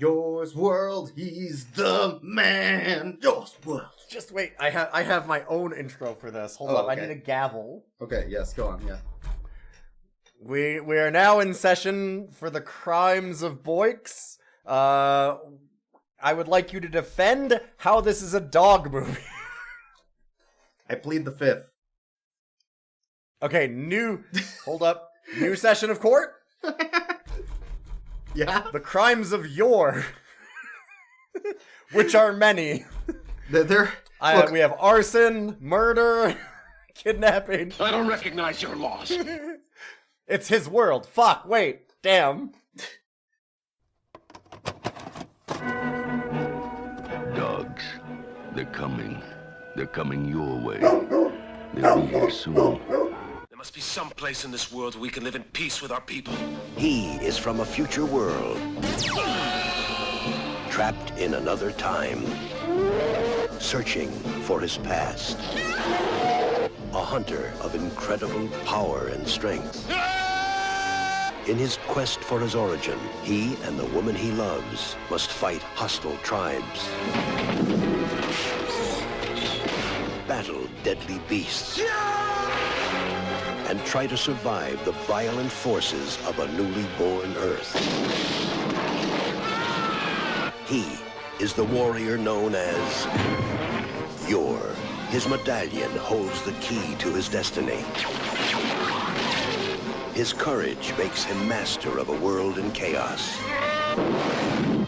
Yours world, he's the man. Yours world. Just wait, I have my own intro for this. Hold up, okay. I need a gavel. Okay, yes, go on, yeah. We are now in session for the crimes of Boyks. I would like you to defend how this is a dog movie. I plead the fifth. Okay, hold up, new session of court? Yeah? The crimes of yore. Which are many. Look, we have arson, murder, kidnapping. I don't recognize your laws. It's his world. Fuck, wait, damn. Dogs, they're coming. They're coming your way. They'll be here soon. There must be some place in this world where we can live in peace with our people. He is from a future world, trapped in another time, searching for his past. A hunter of incredible power and strength. In his quest for his origin, he and the woman he loves must fight hostile tribes, battle deadly beasts, and try to survive the violent forces of a newly born Earth. He is the warrior known as Yor. His medallion holds the key to his destiny. His courage makes him master of a world in chaos.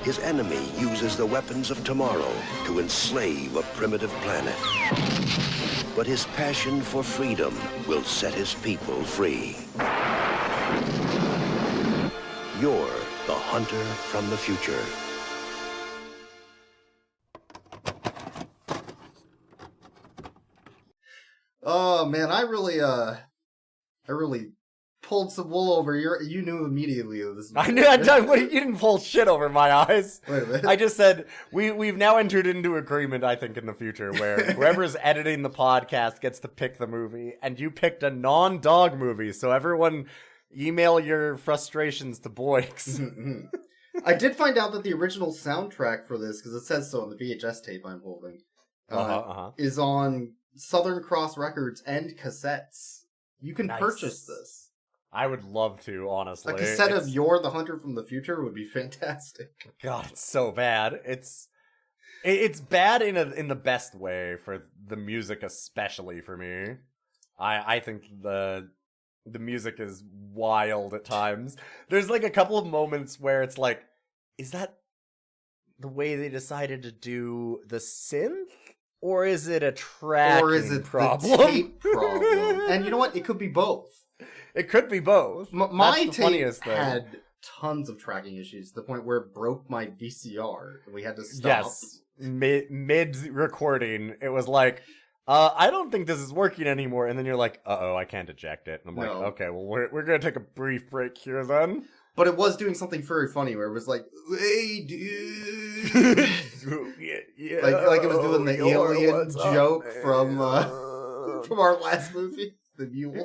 His enemy uses the weapons of tomorrow to enslave a primitive planet. But his passion for freedom will set his people free. Yor, the hunter from the future. Oh man, I really pulled some wool over you knew immediately that this was I knew you didn't pull shit over my eyes. Wait a minute. I just said we've now entered into agreement, I think, in the future where whoever's editing the podcast gets to pick the movie, and you picked a non-dog movie, so everyone email your frustrations to Boyks. I did find out that the original soundtrack for this, because it says so on the VHS tape I'm holding, is on Southern Cross Records and cassettes. You can purchase this. I would love to, honestly. A cassette of Yor the Hunter from the Future would be fantastic. God, it's so bad. It's bad in the best way, for the music especially for me. I think the music is wild at times. There's like a couple of moments where it's like, is that the way they decided to do the synth? Or is it a tracking Or is it problem? the tape problem? And you know what? It could be both. It could be both. My tape had tons of tracking issues to the point where it broke my VCR. We had to stop. Yes. Mid-recording, it was like, I don't think this is working anymore. And then you're like, uh-oh, I can't eject it. And I'm like, okay, well, we're going to take a brief break here then. But it was doing something very funny where it was like, hey, dude. yeah, like it was doing the alien joke from our last movie, The Mule.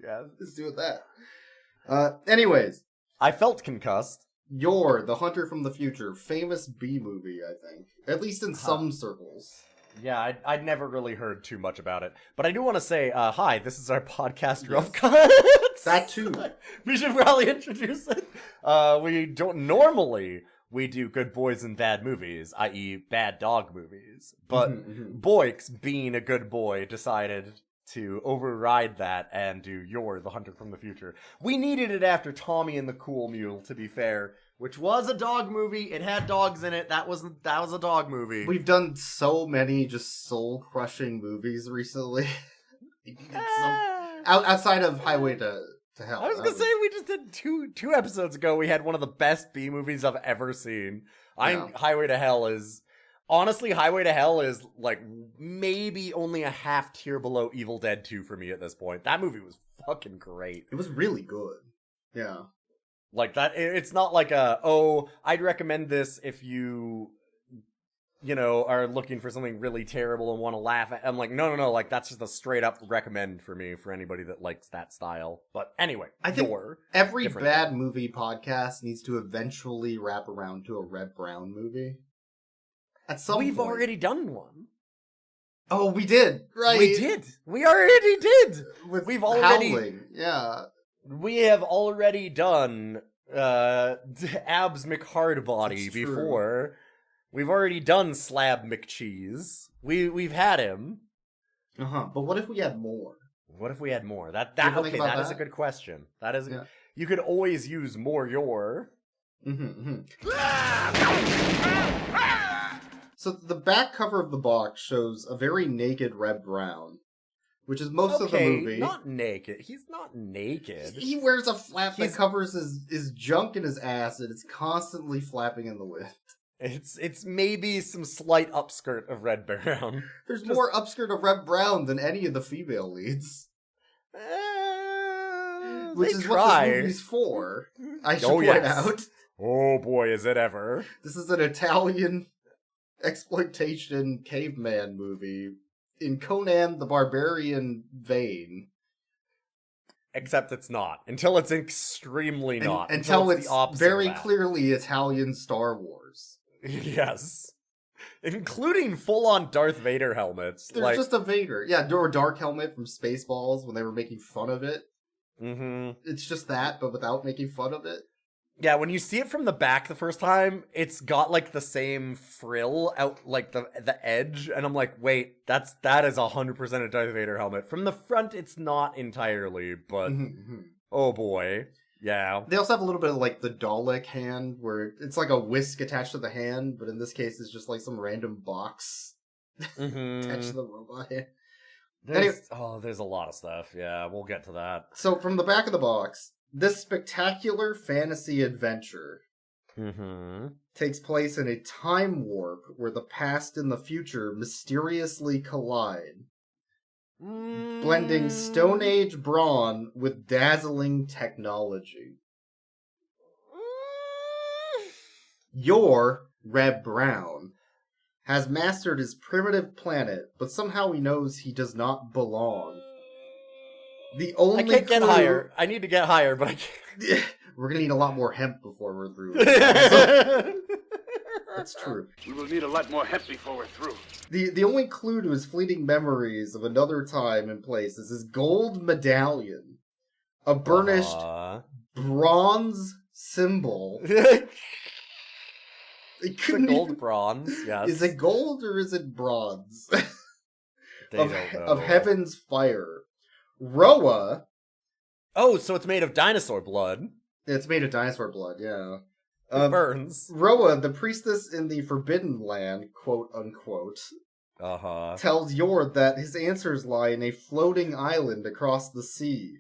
Yeah. It's doing that. Anyways. I felt concussed. Yor, the Hunter from the Future. Famous B movie, I think. At least in some circles. Yeah, I'd never really heard too much about it. But I do want to say, hi, this is our podcast, Rough Cuts. That too. We should probably introduce it. We don't normally... We do good boys and bad movies, i.e. bad dog movies. But Boyks, being a good boy, decided to override that and do Yor, the Hunter from the Future. We needed it after Tommy and the Cool Mule, to be fair, which was a dog movie. It had dogs in it. That was a dog movie. We've done so many just soul-crushing movies recently. Outside of Highway to Hell. I was gonna say, we just did two episodes ago, we had one of the best B movies I've ever seen. Highway to Hell is... Honestly, Highway to Hell is, like, maybe only a half tier below Evil Dead 2 for me at this point. That movie was fucking great. It was really good. Yeah. Like, that, it's not like I'd recommend this if you are looking for something really terrible and want to laugh at, I'm like, no, like, that's just a straight up recommend for me for anybody that likes that style. But anyway, I think every bad movie podcast needs to eventually wrap around to a Red Brown movie. At some point. We've already done one. Oh, we did, right? We did. We already did. We've already, Howling. Yeah. We have already done Abs McHardbody before. True. We've already done Slab McCheese. We've had him. But what if we had more? What if we had more? That is a good question. That is. Yeah. You could always use more your. So the back cover of the box shows a very naked Red Brown, which is most of the movie. Not naked. He's not naked. He wears a flap that covers his junk and his ass, and it's constantly flapping in the wind. It's maybe some slight upskirt of Red Brown. There's more upskirt of Red Brown than any of the female leads. Which is what this movie's for, I should point out. Oh boy, is it ever. This is an Italian exploitation caveman movie in Conan the Barbarian vein. Except it's not. Until it's extremely not. Until it's very clearly Italian Star Wars. Yes. Including full-on Darth Vader helmets. There's just a Vader. Yeah, or Dark Helmet from Spaceballs when they were making fun of it. Mm-hmm. It's just that, but without making fun of it. Yeah, when you see it from the back the first time, it's got, like, the same frill out, like, the edge, and I'm like, wait, that is 100% a Darth Vader helmet. From the front, it's not entirely, but, oh boy, yeah. They also have a little bit of, like, the Dalek hand, where it's like a whisk attached to the hand, but in this case, it's just, like, some random box attached to the robot hand. There's a lot of stuff, yeah, we'll get to that. So, from the back of the box, this spectacular fantasy adventure takes place in a time warp where the past and the future mysteriously collide, blending Stone Age brawn with dazzling technology. Your Red Brown has mastered his primitive planet, but somehow he knows he does not belong. The only I can't get higher. I need to get higher, but I can't. We're gonna need a lot more hemp before we're through. That's true. We will need a lot more hemp before we're through. The only clue to his fleeting memories of another time and place is his gold medallion. A burnished bronze symbol. It could gold bronze, yes. Is it gold or is it bronze? Of heaven's fire. Roa. Oh, so it's made of dinosaur blood. It's made of dinosaur blood, yeah. It burns. Roa, the priestess in the Forbidden Land, quote unquote, tells Yor that his answers lie in a floating island across the sea.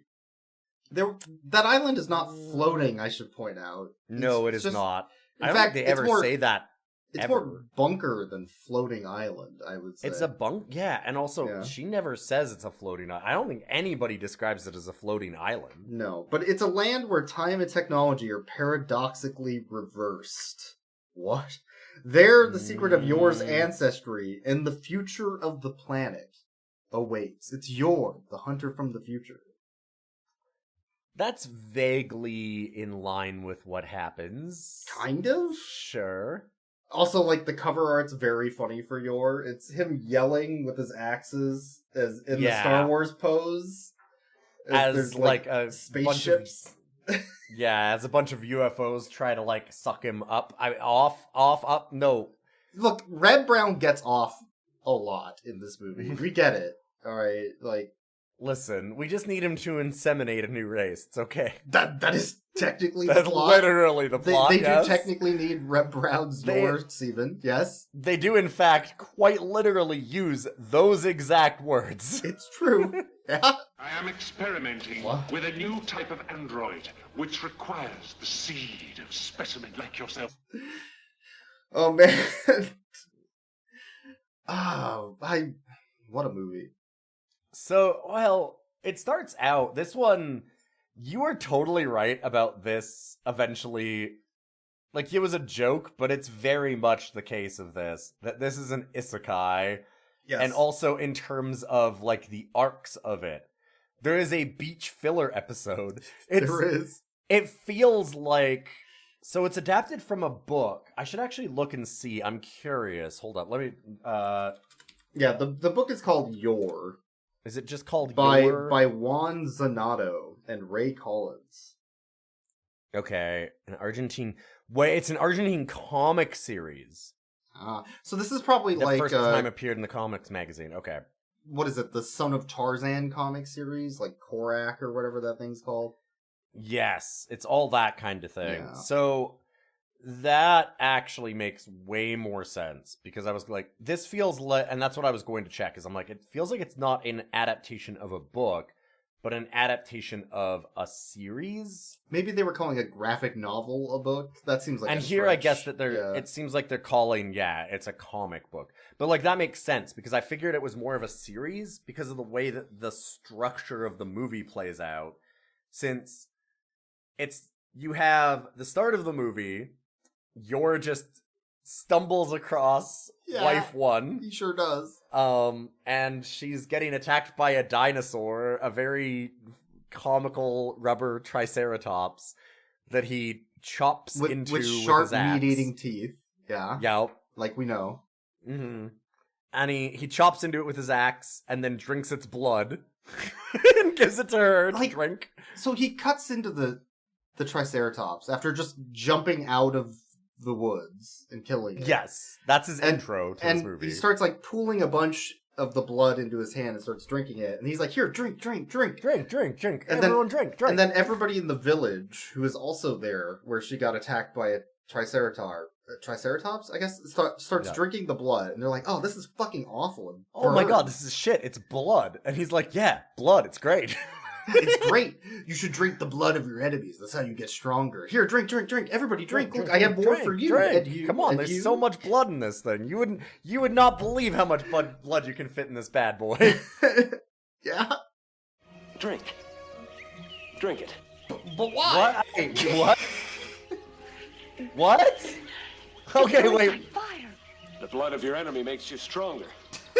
That island is not floating, I should point out. No, it is not. I don't think they ever say that. It's more bunker than floating island, I would say. It's a yeah, and also, she never says it's a floating island. I don't think anybody describes it as a floating island. No, but it's a land where time and technology are paradoxically reversed. What? There, the secret of Yor's ancestry and the future of the planet awaits. It's Yor, the hunter from the future. That's vaguely in line with what happens. Kind of? Sure. Also, like, the cover art's very funny for Yor. It's him yelling with his axes as in the Star Wars pose. As like a spaceships. As a bunch of UFOs try to, like, suck him up. Up. No. Look, Red Brown gets off a lot in this movie. We get it. Alright, like... Listen, we just need him to inseminate a new race. It's okay. That is technically the plot. That's literally the plot, They do technically need Red Brown's Yor semen, yes? They do, in fact, quite literally use those exact words. It's true. Yeah. I am experimenting with a new type of android, which requires the seed of specimen like yourself. Oh, man. What a movie. So, well, it starts out, this one, you are totally right about this eventually like, it was a joke, but it's very much the case of this. That this is an isekai. Yes. And also in terms of, like, the arcs of it. There is a beach filler episode. There is. It feels like... So it's adapted from a book. I should actually look and see. I'm curious. Hold up. Let me... Yeah, the book is called Your. Is it just called Your? By Juan Zanato and Ray Collins. Okay. It's an Argentine comic series. So this is probably the like... first time appeared in the comics magazine. Okay. What is it? The Son of Tarzan comic series? Like Korak or whatever that thing's called? Yes. It's all that kind of thing. Yeah. So that actually makes way more sense because I was like, this feels like... And that's what I was going to check is I'm like, it feels like it's not an adaptation of a book, but an adaptation of a series. Maybe they were calling a graphic novel a book. That seems like and a here stretch. I guess that they're it seems like they're calling it's a comic book. But like that makes sense because I figured it was more of a series because of the way that the structure of the movie plays out. Since you have the start of the movie, Yor just stumbles across wife one. He sure does. And she's getting attacked by a dinosaur, a very comical rubber triceratops that he chops into with sharp his axe. meat-eating teeth. Yeah. Yep. Like we know. Mm-hmm. And he chops into it with his axe and then drinks its blood and gives it to her to drink. So he cuts into the triceratops after just jumping out of the woods and killing it. Yes, that's his intro to this movie. He starts like pooling a bunch of the blood into his hand and starts drinking it. And he's like, "Here, drink. Drink. And Everyone drink. And then everybody in the village who is also there, where she got attacked by a triceratops, I guess, starts drinking the blood. And they're like, "Oh, this is fucking awful." And oh my god, this is shit. It's blood. And he's like, "Yeah, blood. It's great." It's great. You should drink the blood of your enemies. That's how you get stronger. Here, drink. Everybody drink. Look, I have more for you. Drink. And you. Come on, and there's you. so much blood in this thing. You would not believe how much blood you can fit in this bad boy. Yeah. Drink it. But why? What? What? Okay, wait. The blood of your enemy makes you stronger.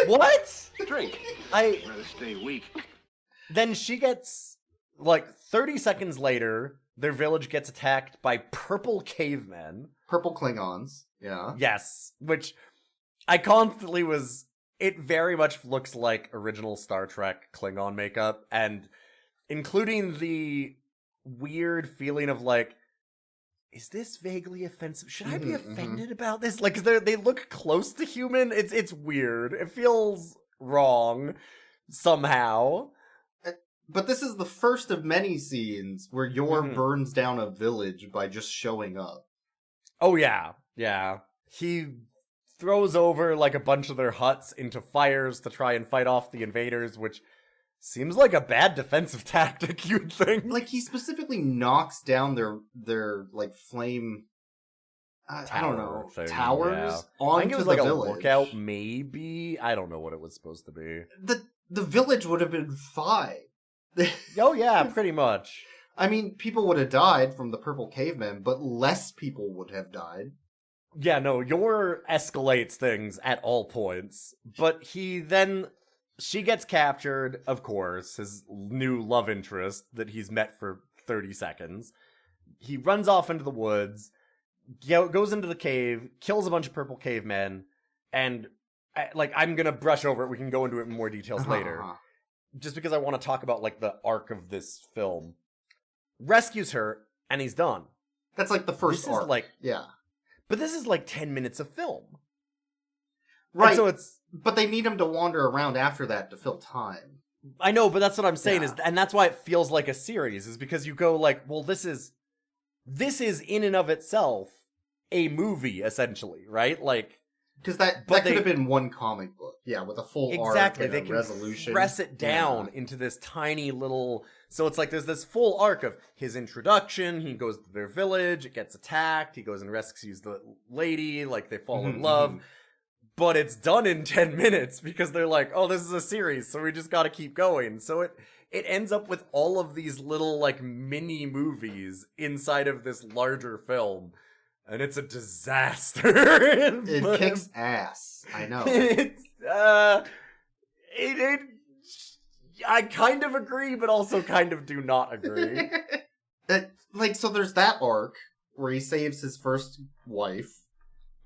What? Drink. Rather stay weak. Then she gets, like, 30 seconds later, their village gets attacked by purple cavemen. Purple Klingons, yeah. Yes, which I constantly was... It very much looks like original Star Trek Klingon makeup, and including the weird feeling of, like, is this vaguely offensive? Should I be offended about this? Like, 'cause they look close to human. It's weird. It feels wrong somehow. But this is the first of many scenes where Yor burns down a village by just showing up. Oh, yeah. He throws over, like, a bunch of their huts into fires to try and fight off the invaders, which seems like a bad defensive tactic, you'd think. Like, he specifically knocks down their like, flame... I don't know. Thing, towers onto I think it was like village. A lookout, maybe? I don't know what it was supposed to be. The village would have been fine. Oh yeah, pretty much. I mean, people would have died from the purple cavemen, but less people would have died. Yeah, no, Yor escalates things at all points. But she gets captured, of course, his new love interest that he's met for 30 seconds. He runs off into the woods, goes into the cave, kills a bunch of purple cavemen, and, like, I'm gonna brush over it, we can go into it in more details later. Just because I want to talk about, like, the arc of this film. Rescues her, and he's done. That's, like, the first arc. Yeah. But this is, like, 10 minutes of film. Right. And so but they need him to wander around after that to fill time. I know, but that's what I'm saying and that's why it feels like a series, is because you go, like, well, this is in and of itself a movie, essentially, right? Like... Because that could have been one comic book, with a full arc and they a can resolution. Press it down into this tiny little... So it's like there's this full arc of his introduction, he goes to their village, it gets attacked, he goes and rescues the lady, like they fall in love. But it's done in 10 minutes because they're like, oh, this is a series, so we just gotta keep going. So it ends up with all of these little, like, mini movies inside of this larger film. And it's a disaster. It kicks ass. I know. I kind of agree, but also kind of do not agree. So there's that arc where he saves his first wife.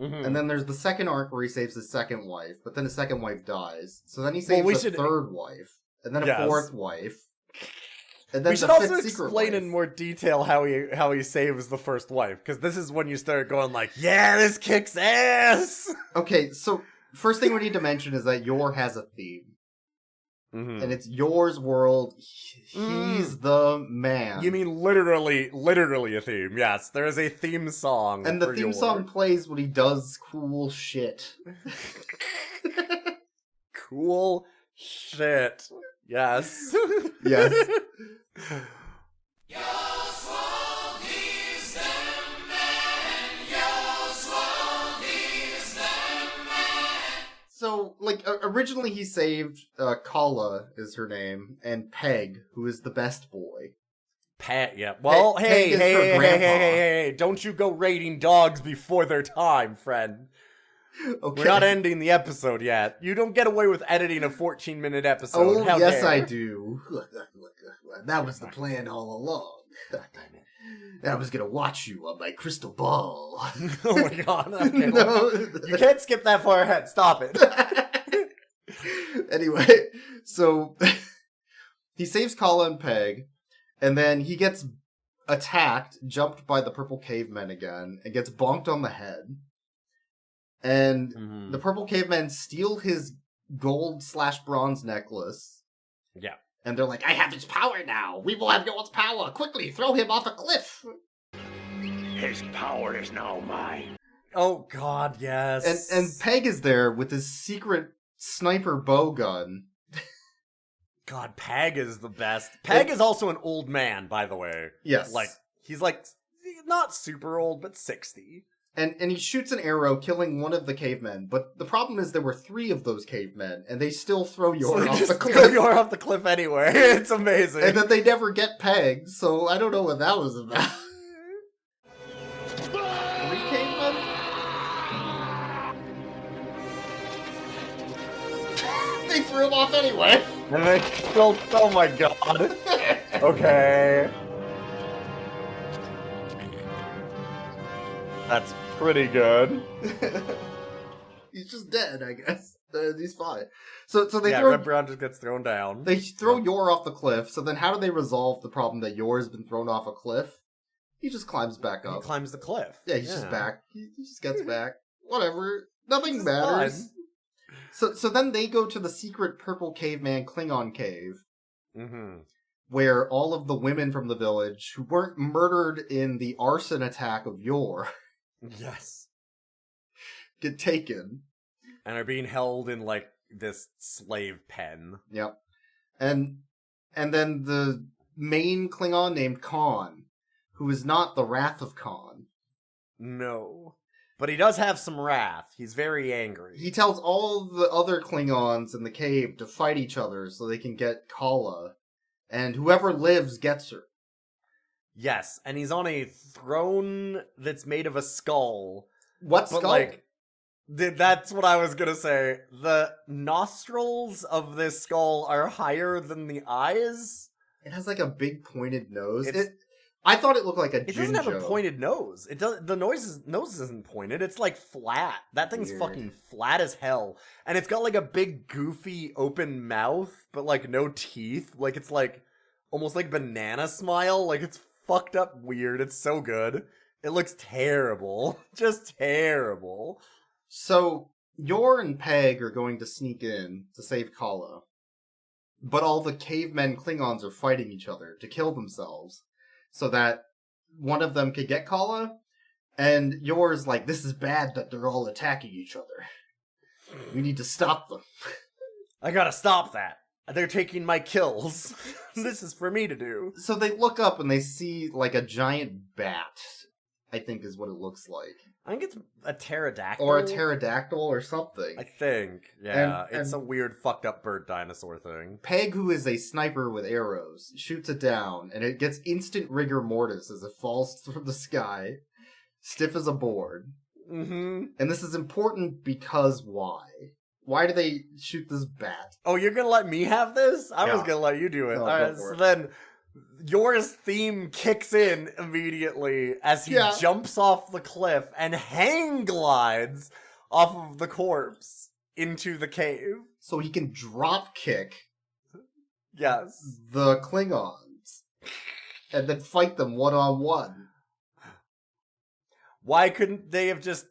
Mm-hmm. And then there's the second arc where he saves his second wife, but then his second wife dies. So then he saves a third wife, and then a fourth wife. And then we should also explain in more detail how he saves the first wife, because this is when you start going like, yeah, this kicks ass! Okay, so first thing we need to mention is that Yor has a theme. Mm-hmm. And it's Yor's world. He's the man. You mean literally a theme. Yes, there is a theme song. And the theme song plays when he does cool shit. Cool shit. Yes. Yes. So, originally he saved Kala is her name, and Peg, who is the best boy. Yeah. Well, hey, don't you go raiding dogs before their time, friend. Okay. We're not ending the episode yet. You don't get away with editing a 14-minute episode. Oh, yes, I do. That was the plan all along. I was gonna watch you on my crystal ball. Oh my god. Okay, no. You can't skip that far ahead. Stop it. Anyway, so he saves Kala and Peg, and then he gets attacked, jumped by the purple cavemen again, and gets bonked on the head. And the purple cavemen steal his gold/bronze necklace. Yeah. And they're like, I have his power now! We will have Yor's power! Quickly, throw him off a cliff! His power is now mine. Oh god, yes. And Peg is there with his secret sniper bow gun. God, Peg is the best. Peg is also an old man, by the way. Yes. He's not super old, but 60. And he shoots an arrow, killing one of the cavemen. But the problem is there were 3 of those cavemen, and they still throw Yor off the cliff. Throw Yor off the cliff anyway. It's amazing. And then they never get Peg, so I don't know what that was about. 3 cavemen? They threw him off anyway. And they still... Oh my god. Okay. That's pretty good. He's just dead, I guess. He's fine. So they Red Brown just gets thrown down. They throw Yor off the cliff. So then, how do they resolve the problem that Yor has been thrown off a cliff? He just climbs back up. He climbs the cliff. Yeah, he's just back. He just gets back. Whatever. Nothing matters. So then they go to the secret purple caveman Klingon cave. Mm-hmm. Where all of the women from the village who weren't murdered in the arson attack of Yor. Yes. Get taken. And are being held in, this slave pen. Yep. And then the main Klingon named Khan, who is not the Wrath of Khan. No. But he does have some wrath. He's very angry. He tells all the other Klingons in the cave to fight each other so they can get Kala. And whoever lives gets her. Yes, and he's on a throne that's made of a skull. What skull? That's what I was gonna say. The nostrils of this skull are higher than the eyes. It has a big pointed nose. I thought it looked like a Jinjo. It doesn't have a pointed nose. It does. The nose isn't pointed. It's flat. That thing's fucking flat as hell. And it's got a big goofy open mouth, but no teeth. It's almost like banana smile. It's fucked up weird. It's so good. It looks terrible. Just terrible. So, Yor and Peg are going to sneak in to save Kala. But all the cavemen Klingons are fighting each other to kill themselves. So that one of them could get Kala. And Yor's this is bad that they're all attacking each other. We need to stop them. I gotta stop that. They're taking my kills. This is for me to do. So they look up and they see a giant bat, I think is what it looks like. I think it's a pterodactyl. Or a pterodactyl or something. I think. Yeah, it's a weird fucked up bird dinosaur thing. Peg, who is a sniper with arrows, shoots it down, and it gets instant rigor mortis as it falls from the sky. stiff as a board. Mm-hmm. And this is important because why? Why do they shoot this bat? Oh, you're gonna let me have this? I was Yeah. gonna let you do it. No, Alright, so then yours theme kicks in immediately as he jumps off the cliff and hang glides off of the corpse into the cave. So he can drop kick Yes. the Klingons and then fight them one-on-one. Why couldn't they have just,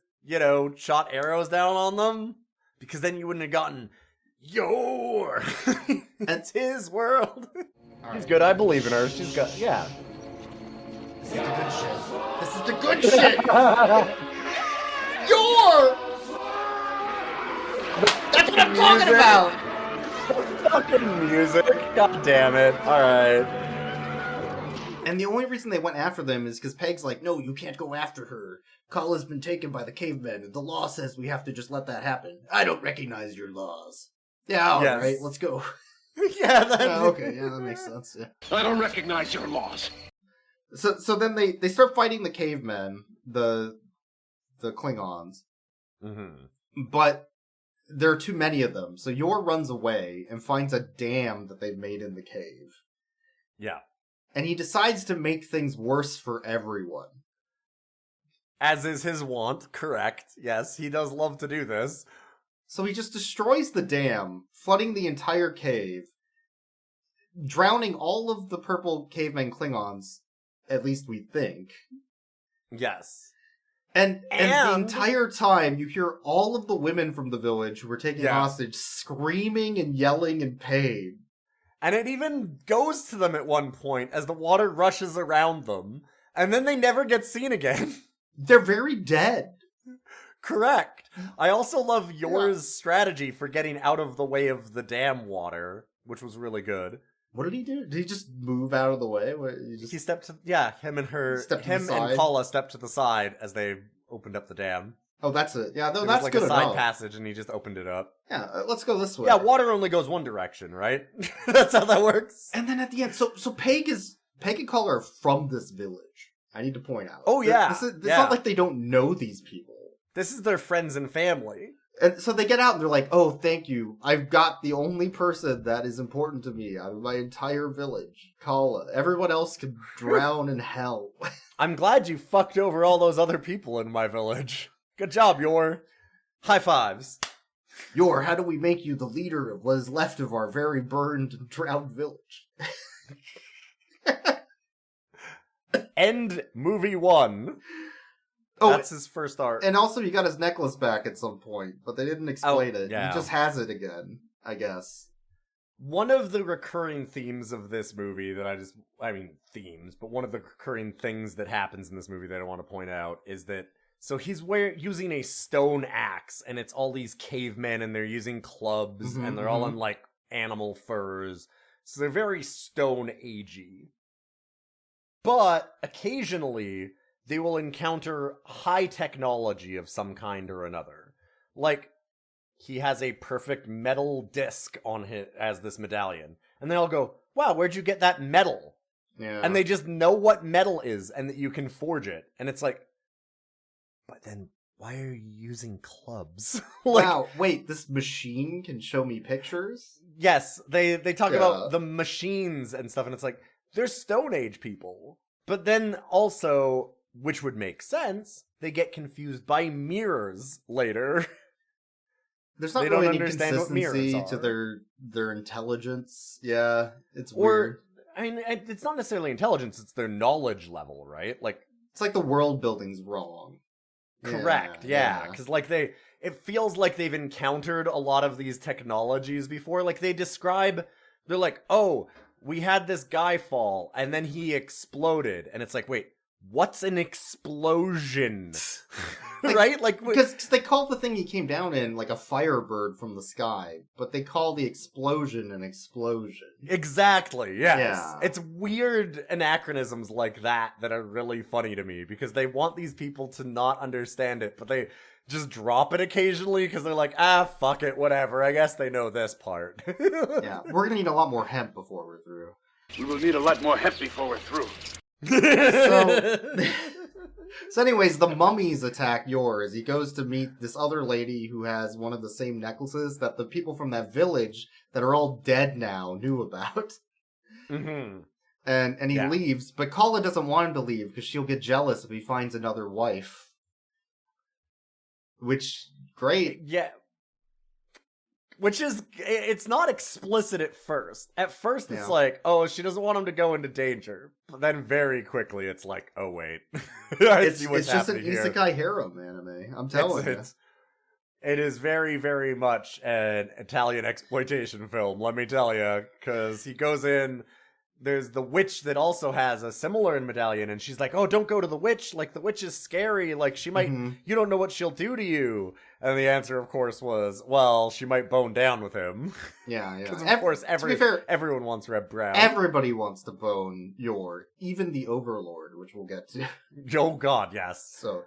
shot arrows down on them? Because then you wouldn't have gotten it's his world. She's good, I believe in her. She's got, yeah. This is the good shit. This is the good shit! Your! That's what I'm talking about! Fucking music. God damn it. Alright. And the only reason they went after them is because Peg's like, no, you can't go after her. Kala's been taken by the cavemen, and the law says we have to just let that happen. I don't recognize your laws. Yeah, alright, let's go. Yeah, that's... okay, yeah, that makes sense, yeah. I don't recognize your laws. So then they start fighting the cavemen, the Klingons. Mm-hmm. But there are too many of them, so Yor runs away and finds a dam that they've made in the cave. Yeah. And he decides to make things worse for everyone. As is his wont, correct. Yes, he does love to do this. So he just destroys the dam, flooding the entire cave, drowning all of the purple cavemen Klingons, at least we think. Yes. And the entire time, you hear all of the women from the village who were taken hostage screaming and yelling in pain. And it even goes to them at one point as the water rushes around them, and then they never get seen again. They're very dead. Correct. I also love Yor's strategy for getting out of the way of the dam water, which was really good. What did he do? Did he just move out of the way? He stepped to, him and Kala stepped to the side as they opened up the dam. Oh, that's it. Yeah, no, that's like good a side enough. passage, and he just opened it up. Yeah, let's go this way. Yeah, water only goes one direction, right? That's how that works. And then at the end, so Peg and Kala are from this village. I need to point out. Oh yeah, it's not like they don't know these people. This is their friends and family. And so they get out and they're like, "Oh, thank you. I've got the only person that is important to me out of my entire village, Kala. Everyone else can drown in hell." I'm glad you fucked over all those other people in my village. Good job, Yor. High fives. Yor, how do we make you the leader of what is left of our very burned and drowned village? End movie 1. Oh, that's his first arc. And also, he got his necklace back at some point, but they didn't explain it. Yeah. He just has it again, I guess. One of the recurring themes of this movie that but one of the recurring things that happens in this movie that I want to point out is that, so he's using a stone axe, and it's all these cavemen, and they're using clubs, and they're all in, like, animal furs. So they're very stone agey. But, occasionally, they will encounter high technology of some kind or another. Like, he has a perfect metal disc on him as this medallion. And they all go, wow, where'd you get that metal? Yeah. And they just know what metal is and that you can forge it. And it's like, but then why are you using clubs? Wow, wait, this machine can show me pictures? Yes, they talk about the machines and stuff, and it's like, they're Stone Age people. But then also, which would make sense, they get confused by mirrors later. There's not really any consistency to their intelligence. Yeah, it's weird. I mean, it's not necessarily intelligence, it's their knowledge level, right? Like, it's like the world building's wrong. Correct, yeah. Because, like, it feels like they've encountered a lot of these technologies before. Like, they're like, oh, we had this guy fall, and then he exploded. And it's like, wait, what's an explosion? Right? Like, because they call the thing he came down in, like, a firebird from the sky, but they call the explosion an explosion. Exactly, yes. Yeah. It's weird anachronisms like that are really funny to me, because they want these people to not understand it, but they just drop it occasionally, because they're like, fuck it, whatever, I guess they know this part. Yeah, we're gonna need a lot more hemp before we're through. We will need a lot more hemp before we're through. So anyways, the mummies attack yours. He goes to meet this other lady who has one of the same necklaces that the people from that village that are all dead now knew about. Mm-hmm. And he leaves, but Kala doesn't want him to leave because she'll get jealous if he finds another wife. Which, great. Yeah. Which is, it's not explicit at first. At first it's like, oh, she doesn't want him to go into danger. But then very quickly it's like, oh wait. It's just an isekai harem anime, I'm telling you. It is very, very much an Italian exploitation film, let me tell you. Because he goes in, there's the witch that also has a similar medallion, and she's like, oh, don't go to the witch, like, the witch is scary, like, she might, you don't know what she'll do to you. And the answer, of course, was, well, she might bone down with him. Yeah. Because, of course, everyone wants Red Brown. Everybody wants to bone Yor, even the Overlord, which we'll get to. Oh, God, yes. So,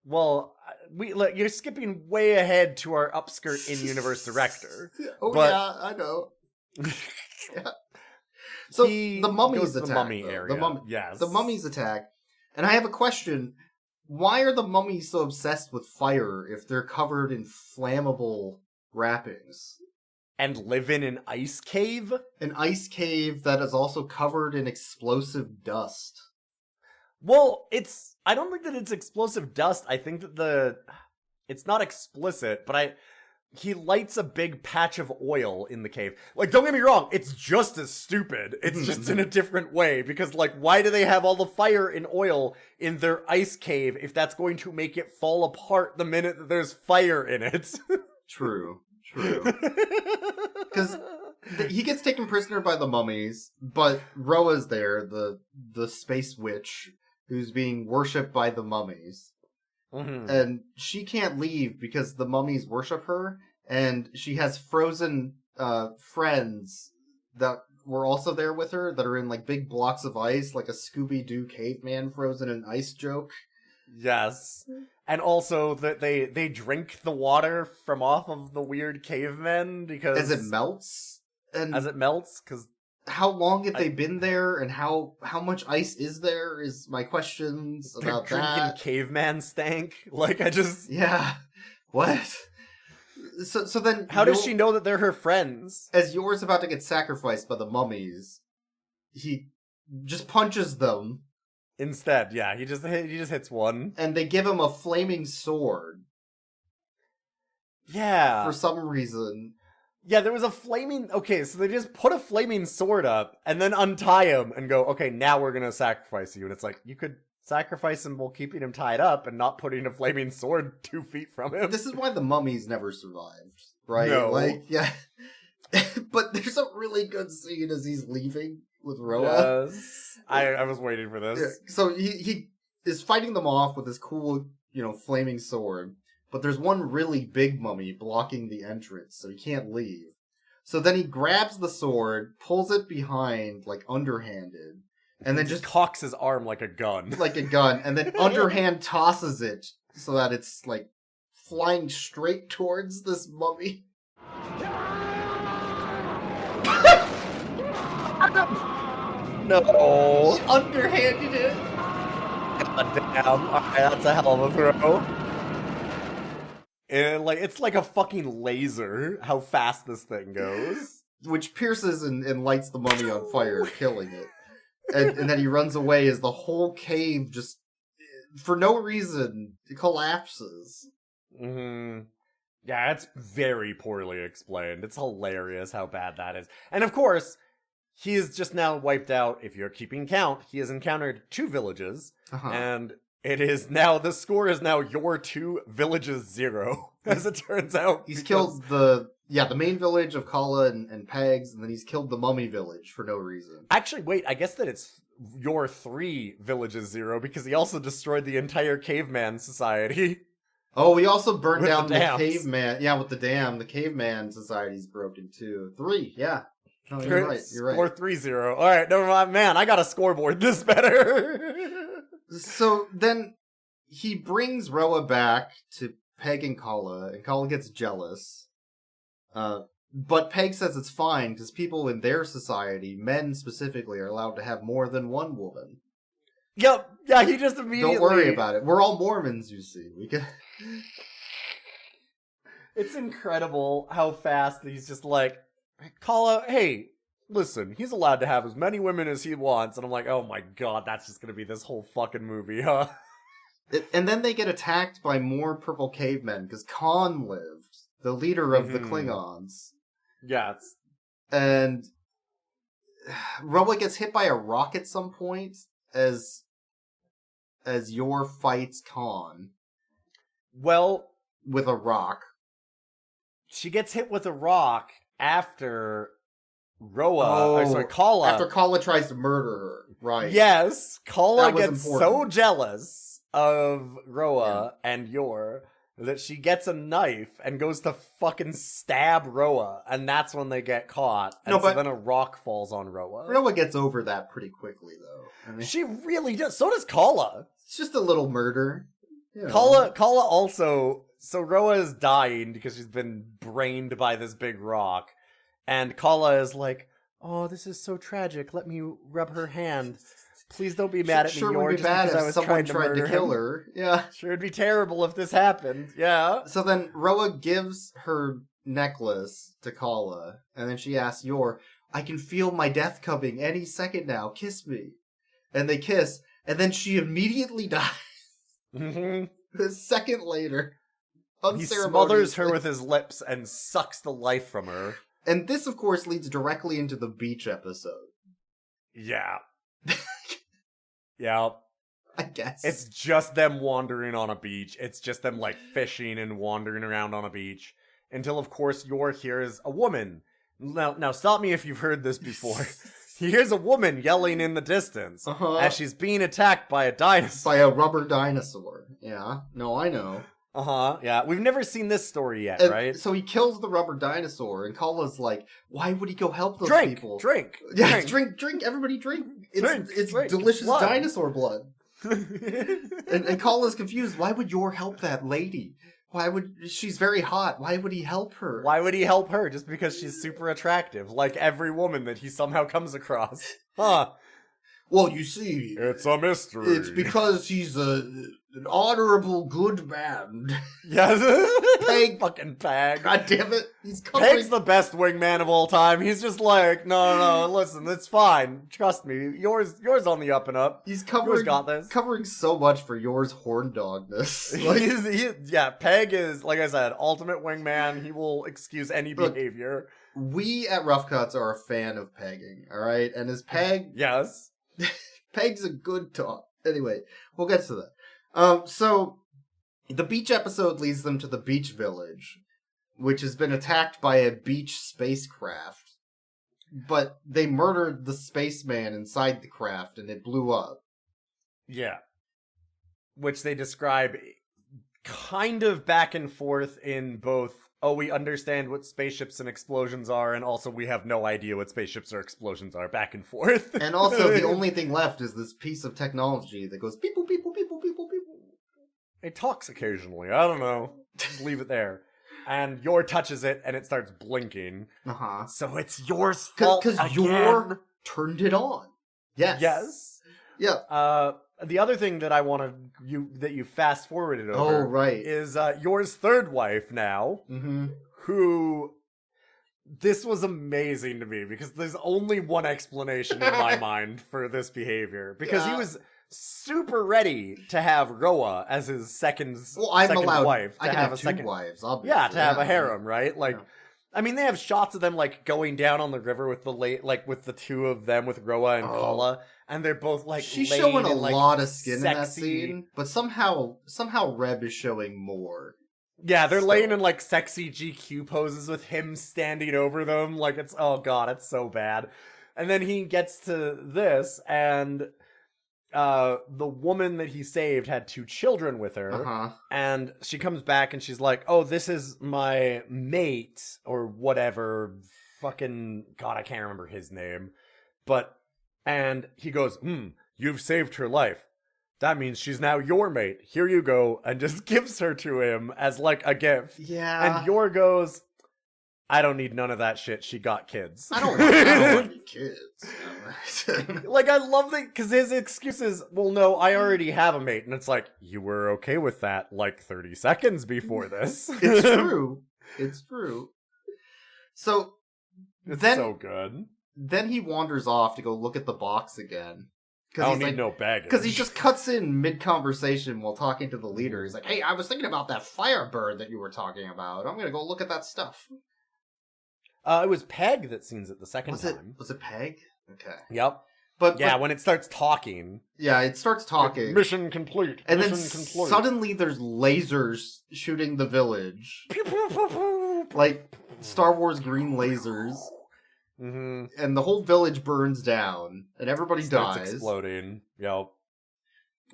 well, you're skipping way ahead to our upskirt in-universe director. Yeah, I know. Yeah. So the mummies attack. The mummy area. Yes. The mummies attack. And I have a question. Why are the mummies so obsessed with fire if they're covered in flammable wrappings? And live in an ice cave? An ice cave that is also covered in explosive dust. Well, I don't think that it's explosive dust. I think that it's not explicit, but he lights a big patch of oil in the cave. Like, don't get me wrong, it's just as stupid. It's just in a different way, because, like, why do they have all the fire and oil in their ice cave if that's going to make it fall apart the minute that there's fire in it? True. Because he gets taken prisoner by the mummies, but Roa's there, the space witch, who's being worshipped by the mummies. Mm-hmm. And she can't leave because the mummies worship her, and she has frozen friends that were also there with her that are in like big blocks of ice, like a Scooby-Doo caveman frozen in ice joke. Yes. And also that they drink the water from off of the weird cavemen because as it melts. Because how long have they been there, and how much ice is there is my questions about drinking that. Caveman stank. Like, Yeah. What? So then... How does she know that they're her friends? As Yor's about to get sacrificed by the mummies, he just punches them. Instead, yeah. He just hits one. And they give him a flaming sword. Yeah. For some reason. Yeah, there was a flaming... Okay, so they just put a flaming sword up and then untie him and go, okay, now we're gonna sacrifice you. And it's like, you could sacrifice him while keeping him tied up and not putting a flaming sword 2 feet from him. This is why the mummies never survived, right? No. Like, yeah. But there's a really good scene as he's leaving with Roa. Yes. I was waiting for this. Yeah. So he is fighting them off with this cool, flaming sword. But there's one really big mummy blocking the entrance, so he can't leave. So then he grabs the sword, pulls it behind, like, underhanded, and then just cocks his arm like a gun. And then underhand tosses it so that it's, like, flying straight towards this mummy. No. He underhanded it. Damn. That's a hell of a throw. And, it's like a fucking laser, how fast this thing goes. Which pierces and lights the mummy on fire, killing it. And then he runs away as the whole cave just, for no reason, collapses. Mm-hmm. Yeah, it's very poorly explained. It's hilarious how bad that is. And of course, he is just now wiped out. If you're keeping count, he has encountered 2 villages, and... the score is now your 2, villages 0, as it turns out. He's killed the main village of Kala and Pegs, and then he's killed the mummy village for no reason. Actually, wait, I guess that it's your 3, villages 0, because he also destroyed the entire caveman society. Oh, he also burned down the caveman. Yeah, with the dam. The caveman society's broken too. 3, yeah. No, you're right. Score 3-0. Alright, never mind. Man, I got a scoreboard this better. So then he brings Roa back to Peg and Kala gets jealous. But Peg says it's fine because people in their society, men specifically, are allowed to have more than one woman. Yep. Yeah, he just immediately... Don't worry about it. We're all Mormons, you see. We can... It's incredible how fast he's just like, Kala, hey, listen, he's allowed to have as many women as he wants. And I'm like, oh my god, that's just gonna be this whole fucking movie, huh? And then they get attacked by more purple cavemen, because Khan lived, the leader of the Klingons. Yeah, And Roa gets hit by a rock at some point as Yor fights Khan. Well... With a rock. She gets hit with a rock after Kala. After Kala tries to murder her, right. Yes, Kala gets important. so jealous of Roa and Yor that she gets a knife and goes to fucking stab Roa, and that's when they get caught. And so then a rock falls on Roa. Roa gets over that pretty quickly, though. I mean, she really does. So does Kala. It's just a little murder. You know. Kala also... So Roa is dying because she's been brained by this big rock. And Kala is like, oh, this is so tragic. Let me rub her hand. Please don't be mad at me, Yor, just because I was someone tried to kill her. Yeah. Sure, it'd be terrible if this happened. Yeah. So then Roa gives her necklace to Kala. And then she asks Yor, I can feel my death coming any second now. Kiss me. And they kiss. And then she immediately dies. A second later. He smothers her with his lips and sucks the life from her. And this, of course, leads directly into the beach episode. Yeah. Yeah. I guess. It's just them wandering on a beach. It's just them, like, fishing and wandering around on a beach. Until, of course, Yor hears a woman. Now stop me if you've heard this before. He hears a woman yelling in the distance as she's being attacked by a dinosaur. By a rubber dinosaur. Yeah. No, I know. Yeah. We've never seen this story yet, right? So he kills the rubber dinosaur, and Kala's like, why would he go help those people? Drink! Yeah, drink, everybody drink. It's drink. delicious Blood. Dinosaur blood. and Kala's confused. Why would Yor help that lady? She's very hot. Why would he help her? Why would he help her? Just because she's super attractive, like every woman that he somehow comes across. Huh. Well, you see... It's a mystery. It's because he's an honorable, good man. Yes. Peg. Fucking Peg. God damn it. He's covering... Peg's the best wingman of all time. He's just like, no, listen, it's fine. Trust me. Yours on the up and up. He's covering... Yours got this. Covering so much for Yor's horn dogness. Like... Peg is, like I said, ultimate wingman. He will excuse any behavior. We at Rough Cuts are a fan of pegging, alright? And as Peg... Yes. Peg's a good talk. Anyway, we'll get to that. So, the beach episode leads them to the beach village, which has been attacked by a beach spacecraft. But they murdered the spaceman inside the craft, and it blew up. Yeah. Which they describe kind of back and forth in both, we understand what spaceships and explosions are, and also we have no idea what spaceships or explosions are, back and forth. And also, the only thing left is this piece of technology that goes beep, boop, beep, boop, beep, boop, beep, boop, beep, boop. It talks occasionally, I don't know. Just leave it there. And Yor touches it, and it starts blinking. So it's Yor's fault because Yor turned it on. Yes. Yeah. The other thing that I want that you fast forwarded over, is Yor's third wife now, who this was amazing to me because there's only one explanation in my mind for this behavior because he was super ready to have Roa as his second wife. I can have two wives, obviously. Yeah, to have a harem, right? Like. I mean, they have shots of them, like, going down on the river with with the two of them, with Roa and Kala, and they're both, like, she's showing a lot of skin in that scene, but somehow Reb is showing more. Yeah, they're laying in, like, sexy GQ poses with him standing over them, like, it's, oh god, it's so bad. And then he gets to this, and the woman that he saved had 2 children with her, and she comes back and she's like, oh, this is my mate, or whatever, fucking, god, I can't remember his name, and he goes, you've saved her life. That means she's now your mate. Here you go, and just gives her to him as, like, a gift. Yeah. And Yor goes, I don't need none of that shit. She got kids. I don't want any kids. Like, I love that, because his excuse is, well, no, I already have a mate. And it's like, you were okay with that, like, 30 seconds before this. It's true. It's true. So, It's then, so good. Then he wanders off to go look at the box again. I don't need no baggage. Because he just cuts in mid-conversation while talking to the leader. He's like, hey, I was thinking about that Firebird that you were talking about. I'm going to go look at that stuff. It was Peg that sings it the second time. Was it Peg? Okay. Yep. But when it starts talking. Yeah, it starts talking. Mission complete. And Mission then complete. suddenly there's lasers shooting the village. Pew, pew, pew, pew. Like Star Wars green lasers. Mm-hmm. And the whole village burns down. And everybody dies. Exploding. Yep.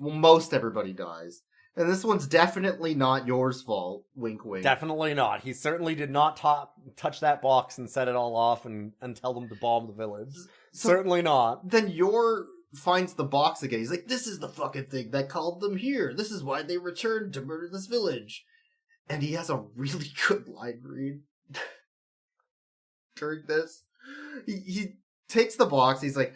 Well, most everybody dies. And this one's definitely not yours fault. Wink, wink. Definitely not. He certainly did not touch that box and set it all off and tell them to bomb the village. So certainly not. Then Yor finds the box again. He's like, this is the fucking thing that called them here. This is why they returned to murder this village. And he has a really good line read during this. He takes the box. He's like,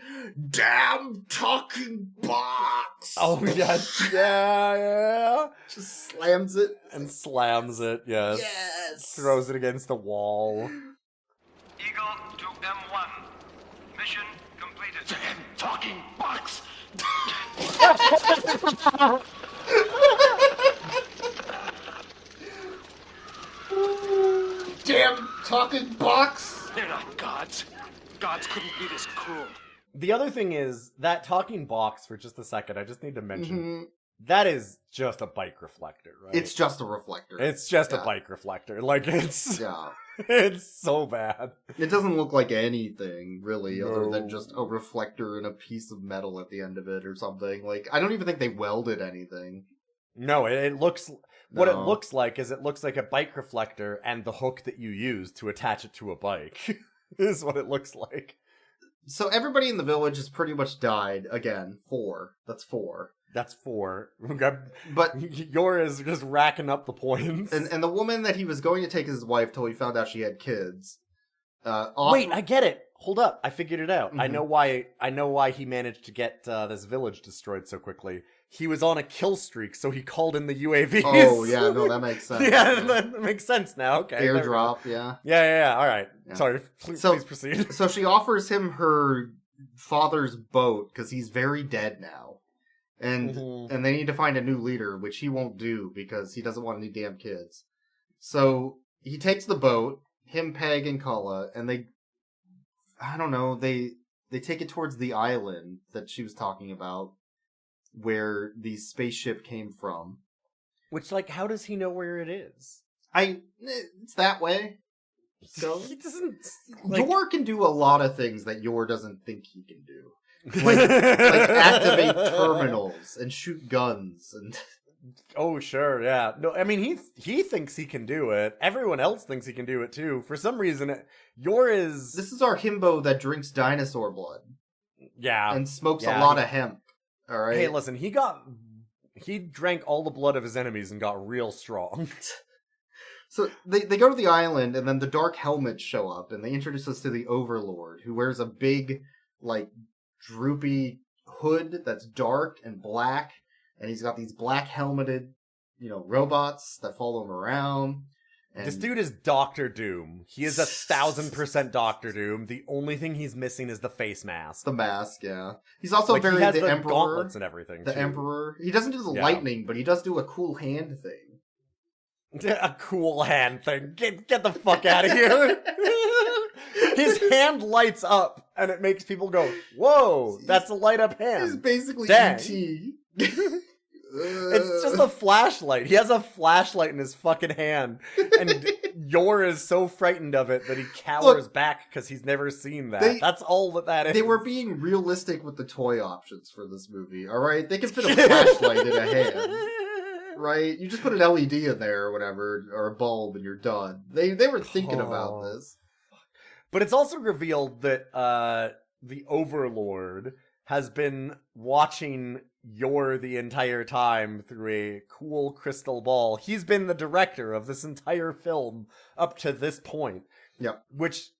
damn talking box. Oh, yes. Yeah. Just slams it. And slams it, yes. Yes. Throws it against the wall. Eagle to M1. Mission completed. Damn talking box! Damn talking box. They're not gods. Gods couldn't be this cruel. The other thing is, that talking box, for just a second, I just need to mention, that is just a bike reflector, right? It's just a reflector. It's just a bike reflector. Like, it's... Yeah. It's so bad. It doesn't look like anything, really, other than just a reflector and a piece of metal at the end of it or something. Like, I don't even think they welded anything. No, it looks... What it looks like is it looks like a bike reflector and the hook that you use to attach it to a bike. Is what it looks like. So everybody in the village has pretty much died. Again, 4. That's 4. That's 4. But Yor is just racking up the points. And the woman that he was going to take as his wife till he found out she had kids. Wait, I get it. Hold up, I figured it out. Mm-hmm. I know why he managed to get this village destroyed so quickly. He was on a kill streak, so he called in the UAVs. Oh, yeah, no, that makes sense. Yeah, that makes sense now. Okay. Airdrop, yeah. Yeah, all right. Yeah. Sorry, please proceed. So she offers him her father's boat, because he's very dead now. And they need to find a new leader, which he won't do, because he doesn't want any damn kids. So he takes the boat, him, Peg, and Kala, and they take it towards the island that she was talking about, where the spaceship came from. Which, like, how does he know where it is? It's that way. So he doesn't. Yor can do a lot of things that Yor doesn't think he can do, like activate terminals and shoot guns and. Oh sure, yeah. No, I mean he thinks he can do it. Everyone else thinks he can do it too. For some reason, Yor is. This is our himbo that drinks dinosaur blood. Yeah, and smokes a lot of hemp. All right. Hey, listen, he drank all the blood of his enemies and got real strong. So they go to the island, and then the Dark Helmets show up, and they introduce us to the Overlord, who wears a big, like, droopy hood that's dark and black, and he's got these black helmeted, robots that follow him around. And this dude is Doctor Doom. He is 1,000% Doctor Doom. The only thing he's missing is the face mask. The mask, yeah. He's also he very has the Emperor. Gauntlets and everything. The Emperor. He doesn't do the lightning, but he does do a cool hand thing. A cool hand thing. Get the fuck out of here. His hand lights up, and it makes people go, whoa, that's a light up hand. He's basically Dang. E.T. It's just a flashlight. He has a flashlight in his fucking hand, and Yor is so frightened of it that he cowers back because he's never seen that. That's all that is. They were being realistic with the toy options for this movie, alright? They can fit a flashlight in a hand, right? You just put an LED in there or whatever, or a bulb, and you're done. They were thinking about this. But it's also revealed that the Overlord has been watching Yor the entire time through a cool crystal ball. He's been the director of this entire film up to this point. Yep. Which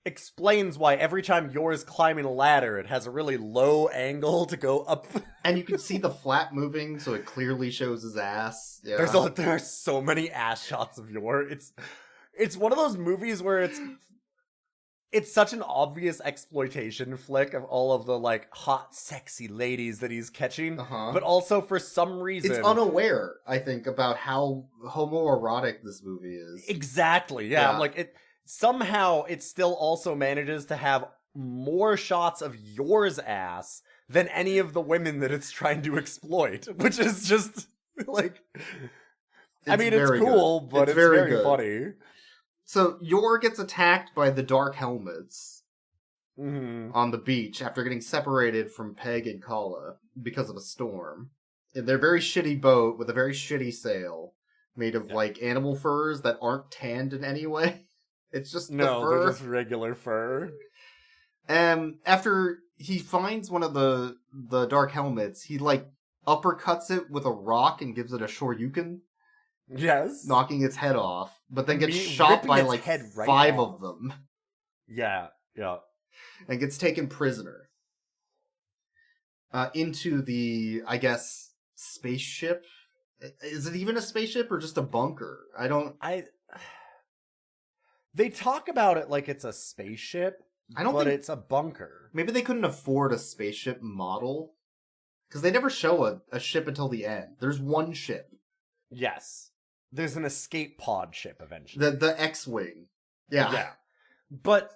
explains why every time Yor's climbing a ladder, it has a really low angle to go up. And you can see the flap moving, so it clearly shows his ass. Yeah. There are so many ass shots of Yor. It's one of those movies where it's such an obvious exploitation flick of all of the, like, hot, sexy ladies that he's catching, but also for some reason... It's unaware, I think, about how homoerotic this movie is. Exactly, yeah. I'm like, somehow it still also manages to have more shots of Yor's ass than any of the women that it's trying to exploit, which is just, like... it's cool, good. but it's very funny. So, Yor gets attacked by the Dark Helmets on the beach after getting separated from Peg and Kala because of a storm. In their very shitty boat with a very shitty sail made of, like, animal furs that aren't tanned in any way. It's just the fur. They're just regular fur. After he finds one of the Dark Helmets, he, like, uppercuts it with a rock and gives it a shoryuken. Yes. Knocking its head off, but then gets shot by like 5 of them. Yeah. And gets taken prisoner. Into the, I guess, spaceship? Is it even a spaceship or just a bunker? They talk about it like it's a spaceship, but it's a bunker. Maybe they couldn't afford a spaceship model. Because they never show a ship until the end. There's one ship. Yes. There's an escape pod ship eventually. The X-Wing. Yeah. But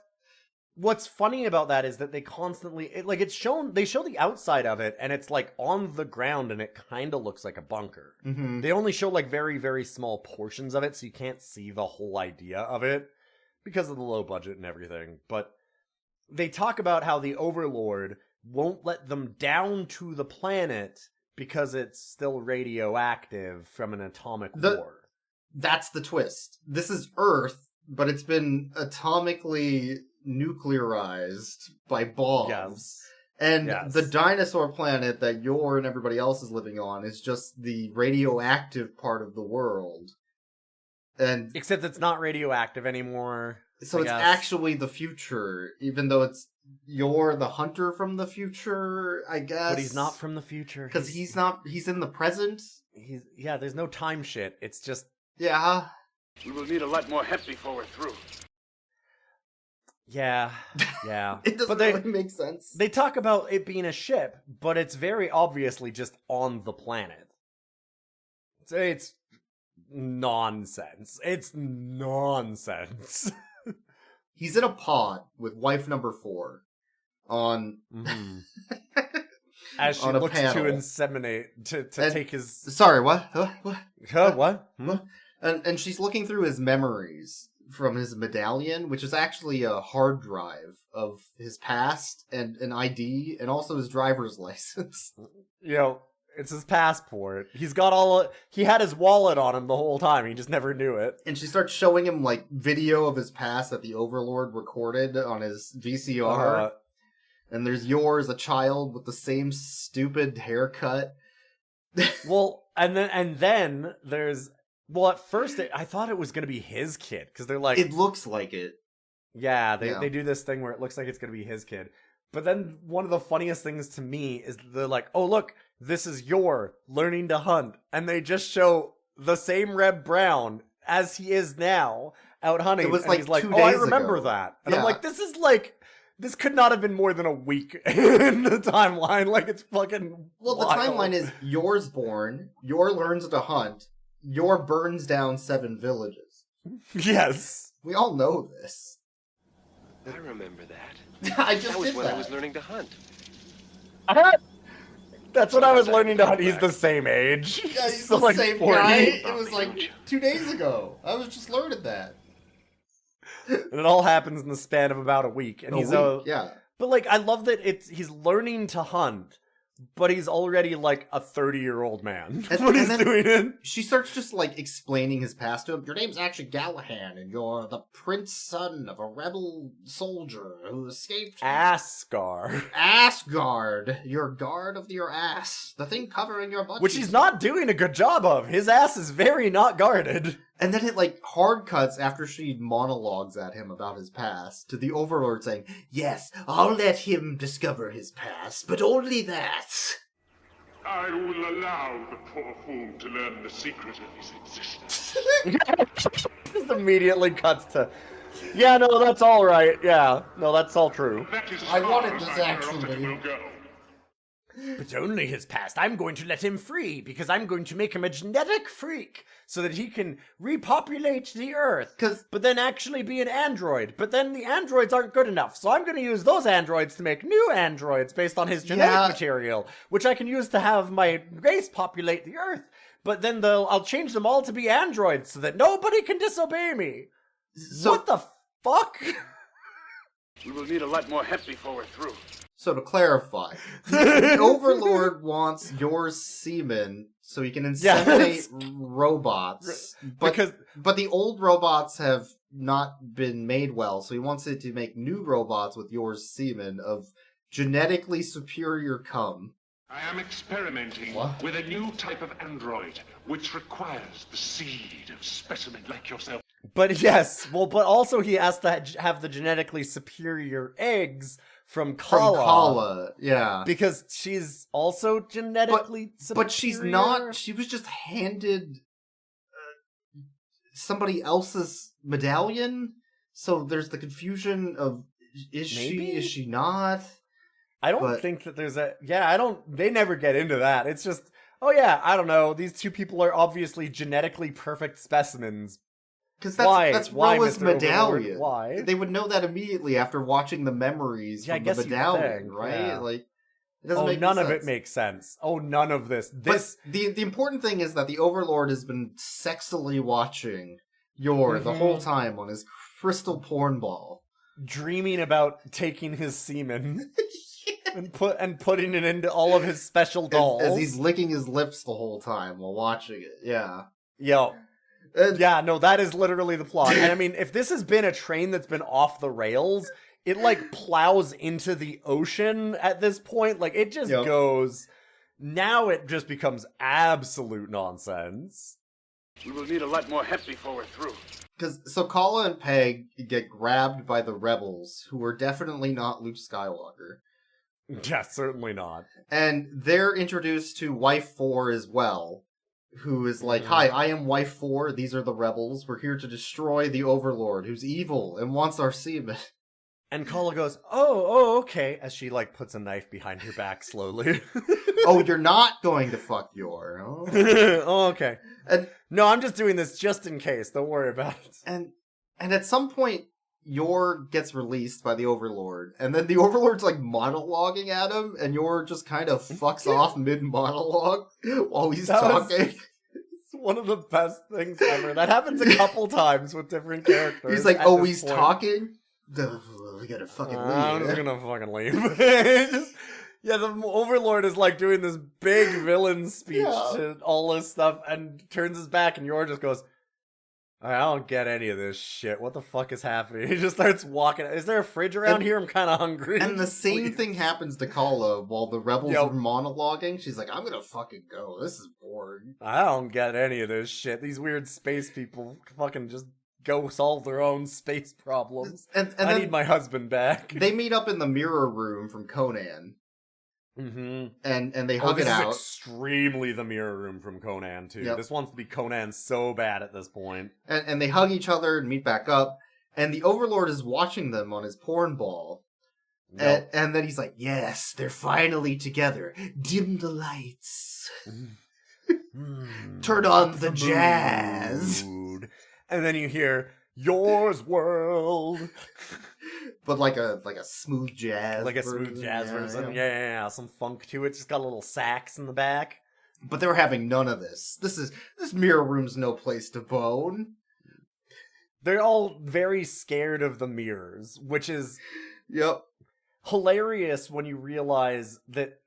what's funny about that is that they constantly... they show the outside of it, and it's, like, on the ground, and it kind of looks like a bunker. Mm-hmm. They only show, like, very, very small portions of it, so you can't see the whole idea of it, because of the low budget and everything. But they talk about how the Overlord won't let them down to the planet because it's still radioactive from an atomic war. That's the twist. This is Earth, but it's been atomically nuclearized by bombs. Yes. And the dinosaur planet that Yor and everybody else is living on is just the radioactive part of the world. And except it's not radioactive anymore. So it's actually the future, even though it's Yor the hunter from the future, I guess. But he's not from the future. Because he's in the present. There's no time shit. It's just... Yeah. We will need a lot more hemp before we're through. Yeah. It doesn't really make sense. They talk about it being a ship, but it's very obviously just on the planet. It's nonsense. It's nonsense. He's in a pod with wife number 4 on... As she looks to inseminate, to take his... Sorry, what? What? And she's looking through his memories from his medallion, which is actually a hard drive of his past and an ID and also his driver's license. It's his passport. He had his wallet on him the whole time. He just never knew it. And she starts showing him, like, video of his past that the Overlord recorded on his VCR. And there's Yor as a child with the same stupid haircut. And then there's... Well, at first, I thought it was going to be his kid, because they're like... It looks like it. Yeah, they do this thing where it looks like it's going to be his kid. But then one of the funniest things to me is they're like, oh, look, this is Yor learning to hunt. And they just show the same Reb Brown as he is now out hunting. It was like he's like, 2 oh, days I remember ago. that. And I'm like, this could not have been more than a week in the timeline. Like, it's fucking Well, wild. the timeline is Yor's born, Yor learns to hunt, Yor burns down 7 villages. Yes. We all know this. I remember that. I just That was did when that. I was learning to hunt. That's when I was learning to hunt. He's the same age. Yeah, he's So, the like, same 40. guy. It was like 2 days ago. I was just learning that. And it all happens in the span of about a week. And Yeah. But, like, I love that he's learning to hunt, but he's already, like, a 30-year-old man when he's doing it. She starts just, like, explaining his past to him. Your name's actually Gallahan, and you're the prince son of a rebel soldier who escaped... Asgard. Asgard. Your guard of your ass. The thing covering your butt. Which he's not doing a good job of. His ass is very not guarded. And then it, like, hard cuts after she monologues at him about his past to the Overlord saying, "Yes, I'll let him discover his past, but only that." I will allow the poor fool to learn the secret of his existence. Just immediately cuts to, yeah, no, that's all right. Yeah, no, that's all true. That is as I far wanted as this my actually. curiosity will go. But only his past. I'm going to let him free, because I'm going to make him a genetic freak, so that he can repopulate the Earth, but then actually be an android. But then the androids aren't good enough, so I'm going to use those androids to make new androids based on his genetic material, which I can use to have my race populate the Earth. But then I'll change them all to be androids, so that nobody can disobey me. So, what the fuck? We will need a lot more hemp before we're through. So to clarify, the Overlord wants your semen so he can inseminate robots. But the old robots have not been made well, so he wants it to make new robots with your semen of genetically superior cum. I am experimenting with a new type of android, which requires the seed of specimen like yourself. But yes, well, but also he has to have the genetically superior eggs from Kala. From Kala, yeah. Because she's also genetically superior. But she's not. She was just handed somebody else's medallion. So there's the confusion of, is she not? I don't think that there's a... Yeah, they never get into that. It's just, oh yeah, I don't know. These two people are obviously genetically perfect specimens. Because that's Roa's medallion. Why? They would know that immediately after watching the memories from the medallion, right? Yeah. Like, it doesn't make none sense. of it makes sense. Oh, none of this. But the important thing is that the Overlord has been sexily watching Yor the whole time on his crystal porn ball. Dreaming about taking his semen and putting it into all of his special dolls. As he's licking his lips the whole time while watching it, yeah. Yo. Yeah, no, that is literally the plot. And I mean, if this has been a train that's been off the rails, it like plows into the ocean at this point. Like, it just goes... Now it just becomes absolute nonsense. We will need a lot more hemp before we're through. So Kala and Peg get grabbed by the rebels, who are definitely not Luke Skywalker. Yeah, certainly not. And they're introduced to Wife 4 as well, who is like, "Hi, I am Wife 4, these are the rebels, we're here to destroy the Overlord, who's evil and wants our semen." And Kala goes, oh, okay, as she, like, puts a knife behind her back slowly. Oh, you're not going to fuck Yor. Oh, oh okay. No, I'm just doing this just in case, don't worry about it. And at some point, Yor gets released by the Overlord, and then the Overlord's, like, monologuing at him, and Yor just kind of fucks off mid-monologue while he's talking. It's one of the best things ever. That happens a couple times with different characters. He's like, he's talking? We gotta fucking leave. I'm just gonna fucking leave. Yeah, the Overlord is like doing this big villain speech to all this stuff and turns his back, and Yor just goes, I don't get any of this shit. What the fuck is happening? He just starts walking. Is there a fridge around here? I'm kind of hungry. And the same thing happens to Kala while the rebels are monologuing. She's like, I'm gonna fucking go. This is boring. I don't get any of this shit. These weird space people fucking just go solve their own space problems. And I need my husband back. They meet up in the mirror room from Conan. Mm-hmm. And they hug it out. This is extremely the mirror room from Conan, too. This wants to be Conan so bad at this point. And they hug each other and meet back up. And the Overlord is watching them on his porn ball. Yep. And then he's like, yes, they're finally together. Dim the lights. Turn on the jazz. And then you hear, Yours World. But like a smooth jazz Like a smooth jazz version. Yeah, some funk to it. Just got a little sax in the back. But they were having none of this. This mirror room's no place to bone. They're all very scared of the mirrors, which is hilarious when you realize that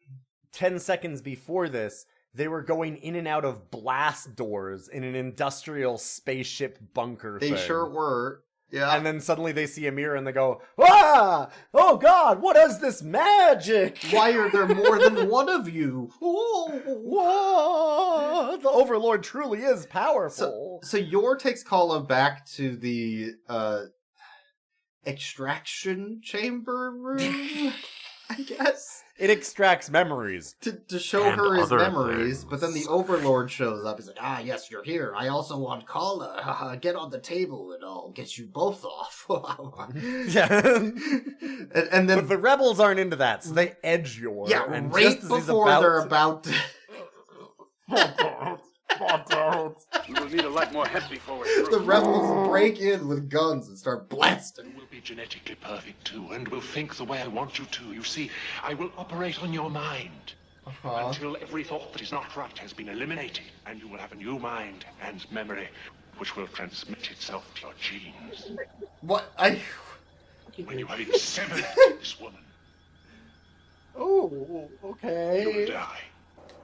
10 seconds before this, they were going in and out of blast doors in an industrial spaceship bunker thing. They sure were. Yeah. And then suddenly they see a mirror and they go, ah! Oh god, what is this magic? Why are there more than one of you? Whoa! The Overlord truly is powerful. So Yor takes Kala back to the extraction chamber room, I guess. It extracts memories. To show And her his other memories, things. but then the Overlord shows up. He's like, ah, yes, you're here. I also want Kala. Get on the table and I'll get you both off. Yeah. and then... But the rebels aren't into that, so they edge Yor. Yeah, and right just as he's before they're about to... We will need a lot more help before we're through. The rebels break in with guns and start blasting. We'll be genetically perfect too, and will think the way I want you to. You see, I will operate on your mind until every thought that is not right has been eliminated, and you will have a new mind and memory, which will transmit itself to your genes. What? When you have inseminated this woman, Oh, okay. you will die.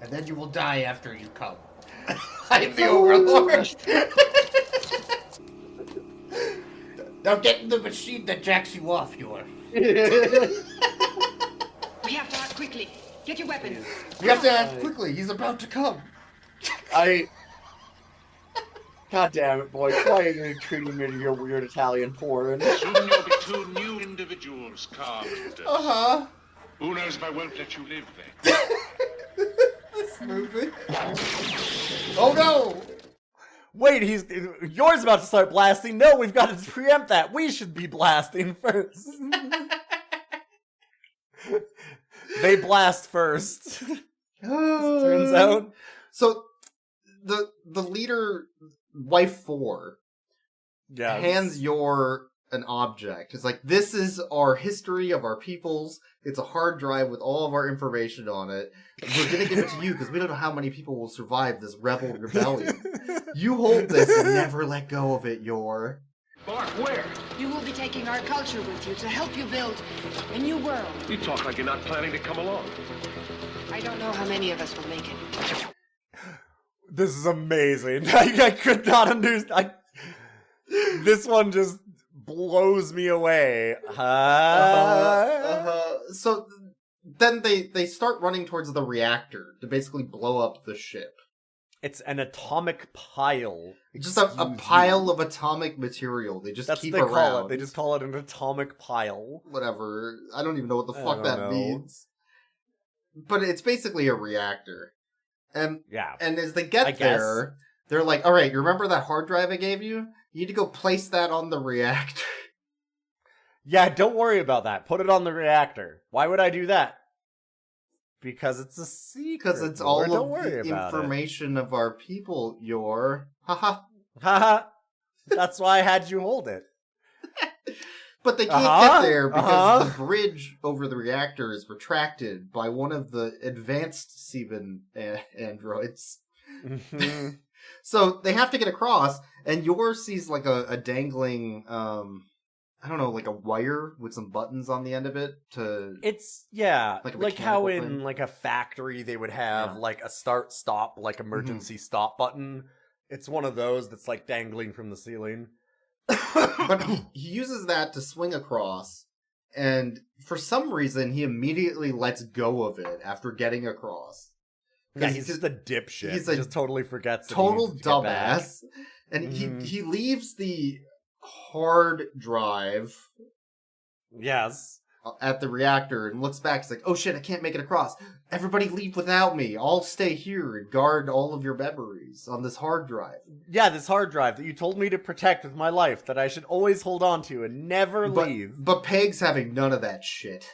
And then you will die after you come. I'm the Overlord. Now get in the machine that jacks you off, Yor. We have to act quickly. Get your weapons. You have to act quickly. He's about to come. God damn it, boy. Why are you treating me to your weird Italian porn? Soon you'll be two new individuals, carved. Uh-huh. Who knows if I won't let you live then? This movie. Oh no! Wait, Yor's about to start blasting. No, we've got to preempt that. We should be blasting first. They blast first. Turns out. So the leader, wife 4, hands Yor an object. It's like, this is our history of our peoples. It's a hard drive with all of our information on it. We're gonna give it to you because we don't know how many people will survive this rebel rebellion. You hold this and never let go of it, Yor. Bark, where? You will be taking our culture with you to help you build a new world. You talk like you're not planning to come along. I don't know how many of us will make it. This is amazing. I could not understand. This one just blows me away. So then they start running towards the reactor to basically blow up the ship. It's an atomic pile. Just a pile of atomic material. They just keep around. Call it. They just call it an atomic pile. Whatever. I don't even know what the fuck that means. But it's basically a reactor. And as they get there, they're like, all right, you remember that hard drive I gave you? You need to go place that on the reactor. Yeah, don't worry about that. Put it on the reactor. Why would I do that? Because it's a secret. Because it's all of the information of our people, Yor. Haha. Haha. That's why I had you hold it. But they can't get there because the bridge over the reactor is retracted by one of the advanced Seaman androids. Mm-hmm. So they have to get across, and Yor sees like a dangling, I don't know, like a wire with some buttons on the end of it to... It's, like how in thing. like a factory they would have like a start-stop, like emergency stop button. It's one of those that's like dangling from the ceiling. But he uses that to swing across, and for some reason he immediately lets go of it after getting across. Yeah, he's just a dipshit. He just totally forgets. Total dumbass. And he leaves the hard drive. Yes. At the reactor and looks back. He's like, oh shit, I can't make it across. Everybody leave without me. I'll stay here and guard all of your memories on this hard drive. Yeah, this hard drive that you told me to protect with my life, that I should always hold on to and never leave. But Peg's having none of that shit.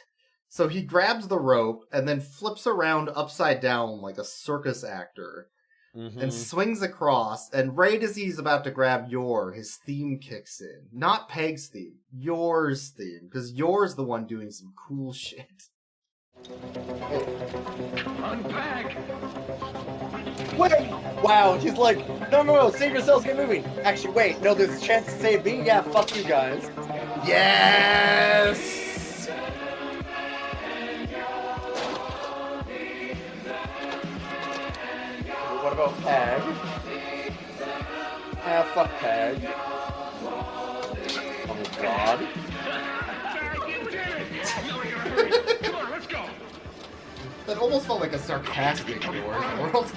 So he grabs the rope and then flips around upside down like a circus actor and swings across. And right as he's about to grab Yor, his theme kicks in. Not Peg's theme, Yor's theme, because Yor's the one doing some cool shit. Run back! Wait! Wow, he's like, no, save yourselves, get moving. Actually, wait, no, there's a chance to save me? Yeah, fuck you guys. Yes! What about Peg? Fuck Peg. almost felt like a sarcastic Yours World.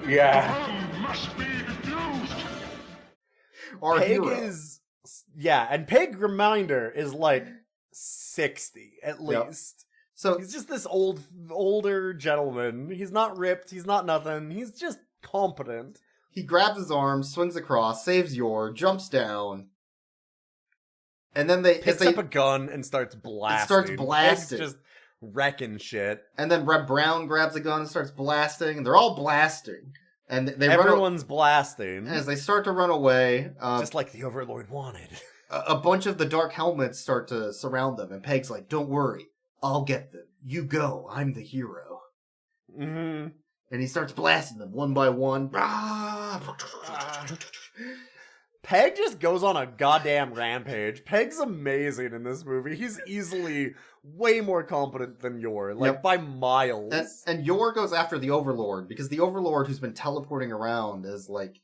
Yeah. Must be confused. Our Peg hero. is... Yeah, and Peg Reminder is like 60 at least. So he's just this older gentleman. He's not ripped. He's not nothing. He's just competent. He grabs his arm, swings across, saves Yor, jumps down, and then they picks up a gun and starts blasting. Peg's just wrecking shit. And then Reb Brown grabs a gun and starts blasting. And they're all blasting, and everyone's blasting as they start to run away. Just like the Overlord wanted. A bunch of the Dark Helmets start to surround them, and Peg's like, "Don't worry, I'll get them. You go. I'm the hero." Mm-hmm. And he starts blasting them one by one. Peg just goes on a goddamn rampage. Peg's amazing in this movie. He's easily way more competent than Yor, by miles. And Yor goes after the Overlord, because the Overlord, who's been teleporting around, is like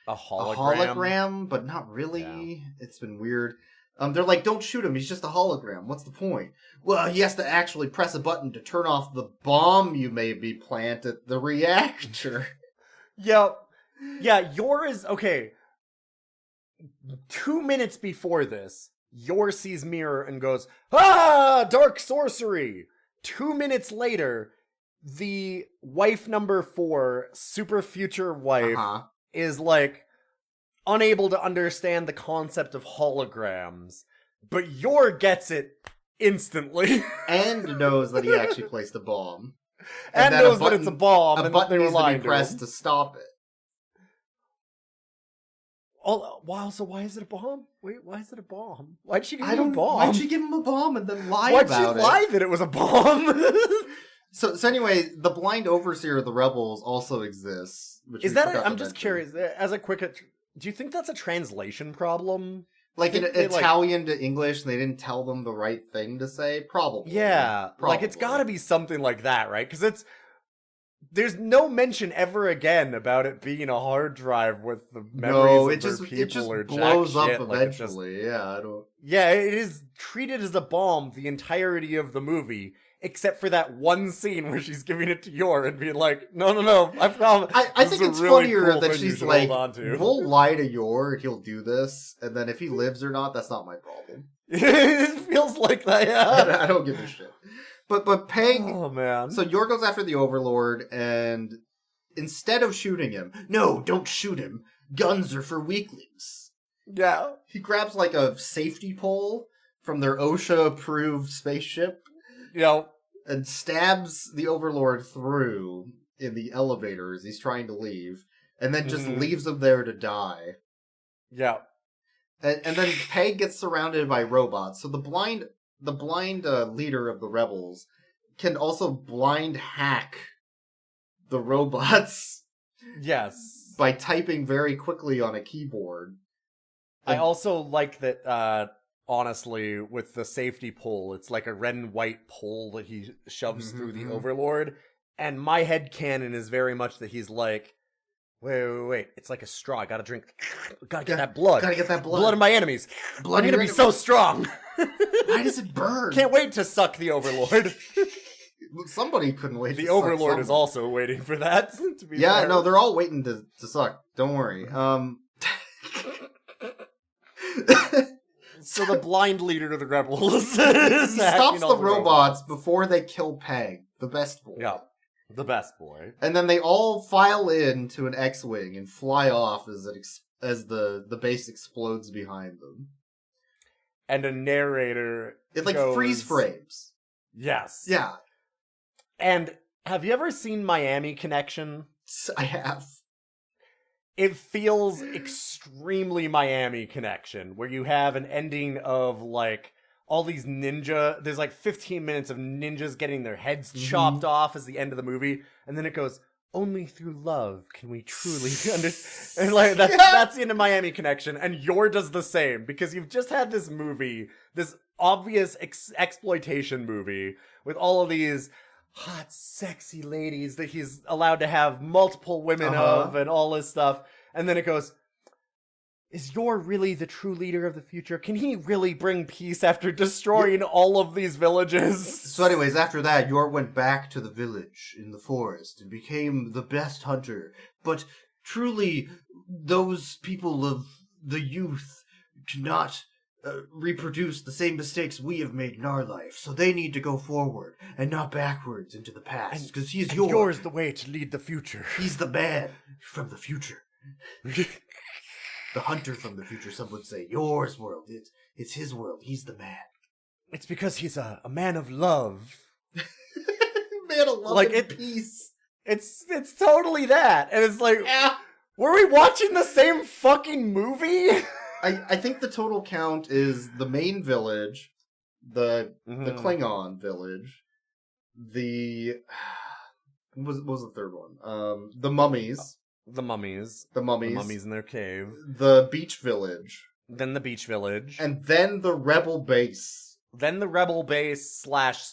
a hologram. A hologram, but not really. Yeah. It's been weird. They're like, don't shoot him, he's just a hologram. What's the point? Well, he has to actually press a button to turn off the bomb you may be plant at the reactor. Yeah, Yor is... Okay, 2 minutes before this, Yor sees Mirror and goes, "Ah, dark sorcery!" 2 minutes later, the wife number 4, super future wife, is like... unable to understand the concept of holograms, but Yor gets it instantly. And knows that he actually placed a bomb. And knows that it's a bomb, and button they were needs to lying be pressed to stop it. Oh, wow, so why is it a bomb? Wait, why is it a bomb? Why'd she give him a bomb? Why'd she give him a bomb and then lie Why'd about it? Why'd she lie that it was a bomb? So anyway, the blind overseer of the rebels also exists. Is that... I'm just curious, as a quick... Do you think that's a translation problem? Like in Italian to English, they didn't tell them the right thing to say? Probably. Yeah. Probably. Like, it's gotta be something like that, right? Because there's no mention ever again about it being a hard drive with the memories of their people. It just or blows up shit. eventually. I don't... Yeah, it is treated as a bomb the entirety of the movie, except for that one scene where she's giving it to Yor and being like, no, I promise. I think it's really funnier cool that she's like, we'll lie to Yor and he'll do this, and then if he lives or not, that's not my problem. It feels like that, yeah. I don't give a shit. But Peg... Oh, man. So Yor goes after the Overlord, and instead of shooting him... No, don't shoot him. Guns are for weaklings. Yeah. He grabs like a safety pole from their OSHA-approved spaceship. Yep. And stabs the Overlord through in the elevator as he's trying to leave. And then just leaves him there to die. Yeah. And then Peg gets surrounded by robots. So the blind leader of the rebels can also blind hack the robots. Yes. By typing very quickly on a keyboard. I also like that, honestly, with the safety pole, it's like a red and white pole that he shoves through the Overlord. And my headcanon is very much that he's like, wait, it's like a straw. I gotta drink. Gotta get that blood. Gotta get that blood. Blood of my enemies. I'm gonna be so strong. Why does it burn? Can't wait to suck the Overlord. Somebody couldn't wait. The Overlord is also waiting for that. To be fair. No, they're all waiting to suck. Don't worry. So the blind leader of the rebels stops the robots before they kill Peg, the best boy. Yeah, the best boy. And then they all file into an X-wing and fly off as the base explodes behind them. And a narrator goes, freeze frames. Yes. Yeah. And have you ever seen Miami Connection? I have. It feels extremely Miami Connection, where you have an ending of, like, all these ninja... There's, like, 15 minutes of ninjas getting their heads chopped off as the end of the movie, and then it goes, only through love can we truly understand... And, like, that's the end of Miami Connection, and Yor does the same, because you've just had this movie, this obvious exploitation movie, with all of these... hot, sexy ladies that he's allowed to have multiple women of and all this stuff. And then it goes, is Yor really the true leader of the future? Can he really bring peace after destroying all of these villages? So anyways, after that, Yor went back to the village in the forest and became the best hunter. But truly, those people of the youth cannot reproduce the same mistakes we have made in our life. So they need to go forward and not backwards into the past. Because he's Yor. Yor's the way to lead the future. He's the man from the future. The hunter from the future, some would say. Yor's world. It's his world. He's the man. It's because he's a man of love. Man of love and peace. It's totally that. And it's like, were we watching the same fucking movie? I think the total count is the main village, the Klingon village, what was the third one? The mummies. The mummies. The mummies. The mummies in their cave. The beach village. Then the beach village. And then the rebel base. Then the rebel base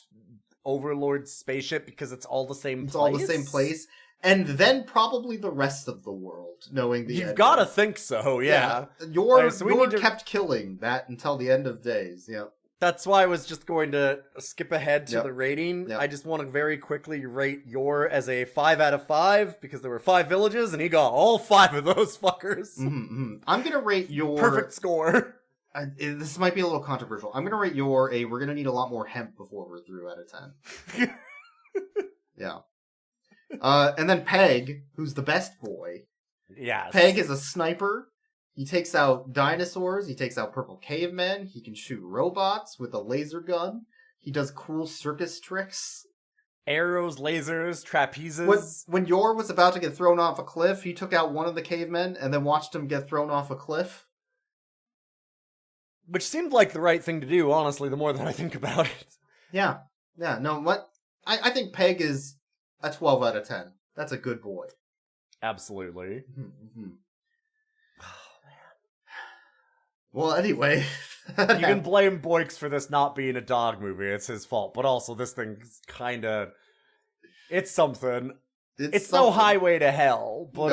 / Overlord spaceship, because it's all the same place. It's all the same place. And then probably the rest of the world, knowing the You've got to think so, yeah. Yor kept killing that until the end of days, yeah. That's why I was just going to skip ahead to the rating. Yep. I just want to very quickly rate Yor as a 5 out of 5, because there were 5 villages, and he got all 5 of those fuckers. I'm going to rate Yor... Perfect score. This might be a little controversial. I'm going to rate Yor we're going to need a lot more hemp before we're through out of 10. Yeah. And then Peg, who's the best boy. Yes. Peg is a sniper. He takes out dinosaurs. He takes out purple cavemen. He can shoot robots with a laser gun. He does cool circus tricks. Arrows, lasers, trapezes. When Yor was about to get thrown off a cliff, he took out one of the cavemen and then watched him get thrown off a cliff. Which seemed like the right thing to do, honestly, the more that I think about it. Yeah. Yeah, no, what? I think Peg is a 12 out of 10. That's a good boy. Absolutely. Mm-hmm. Well, anyway. You can blame Boyks for this not being a dog movie. It's his fault. But also, this thing's kind of... It's something. It's no Highway to Hell, but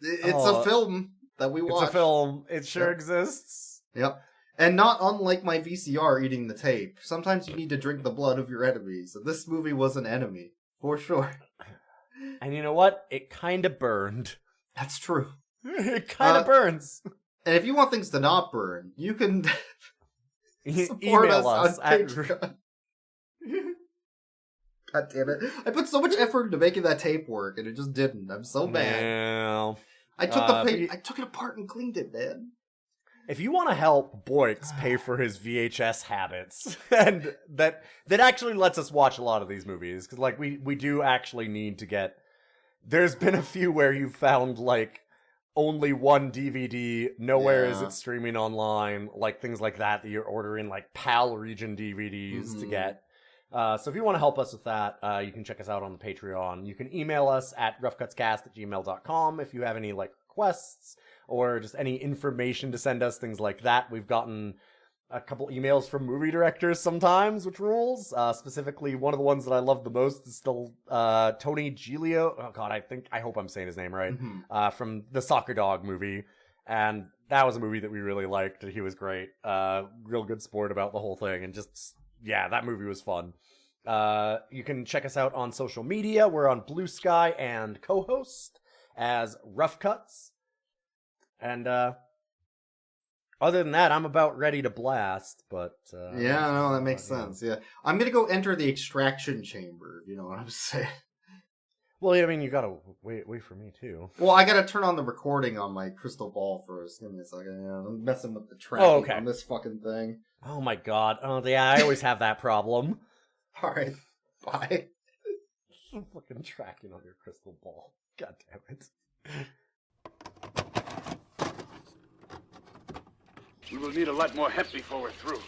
it's a film that we watch. It's a film. It sure exists. Yep. And not unlike my VCR eating the tape. Sometimes you need to drink the blood of your enemies. And this movie was an enemy. For sure. And you know what? It kind of burned. That's true. It kind of burns. And if you want things to not burn, you can support email us on Patreon. God damn it. I put so much effort into making that tape work, and it just didn't. I'm so mad. No. I took I took it apart and cleaned it, man. If you want to help Boyks pay for his VHS habits, and that actually lets us watch a lot of these movies, because like we do actually need to get... There's been a few where you found like only one DVD, nowhere is it streaming online, like things like that you're ordering like PAL region DVDs to get. So if you want to help us with that, you can check us out on the Patreon. You can email us at roughcutscast@gmail.com if you have any like requests or just any information to send us, things like that. We've gotten a couple emails from movie directors sometimes, which rules. Specifically, one of the ones that I love the most is still Tony Giglio. Oh god, I hope I'm saying his name right. From the Soccer Dog movie. And that was a movie that we really liked. He was great. Real good sport about the whole thing. And just, yeah, that movie was fun. You can check us out on social media. We're on Blue Sky and co-host as Rough Cuts. And other than that, I'm about ready to blast, but... yeah, no, that makes sense, yeah. I'm gonna go enter the extraction chamber, you know what I'm saying? Well, I mean, you gotta wait for me, too. Well, I gotta turn on the recording on my crystal ball first. Give me a second, yeah. I'm messing with the tracking on this fucking thing. Oh my god. Oh, yeah, I always have that problem. Alright, bye. Fucking tracking on your crystal ball. God damn it. We will need a lot more hemp before we're through.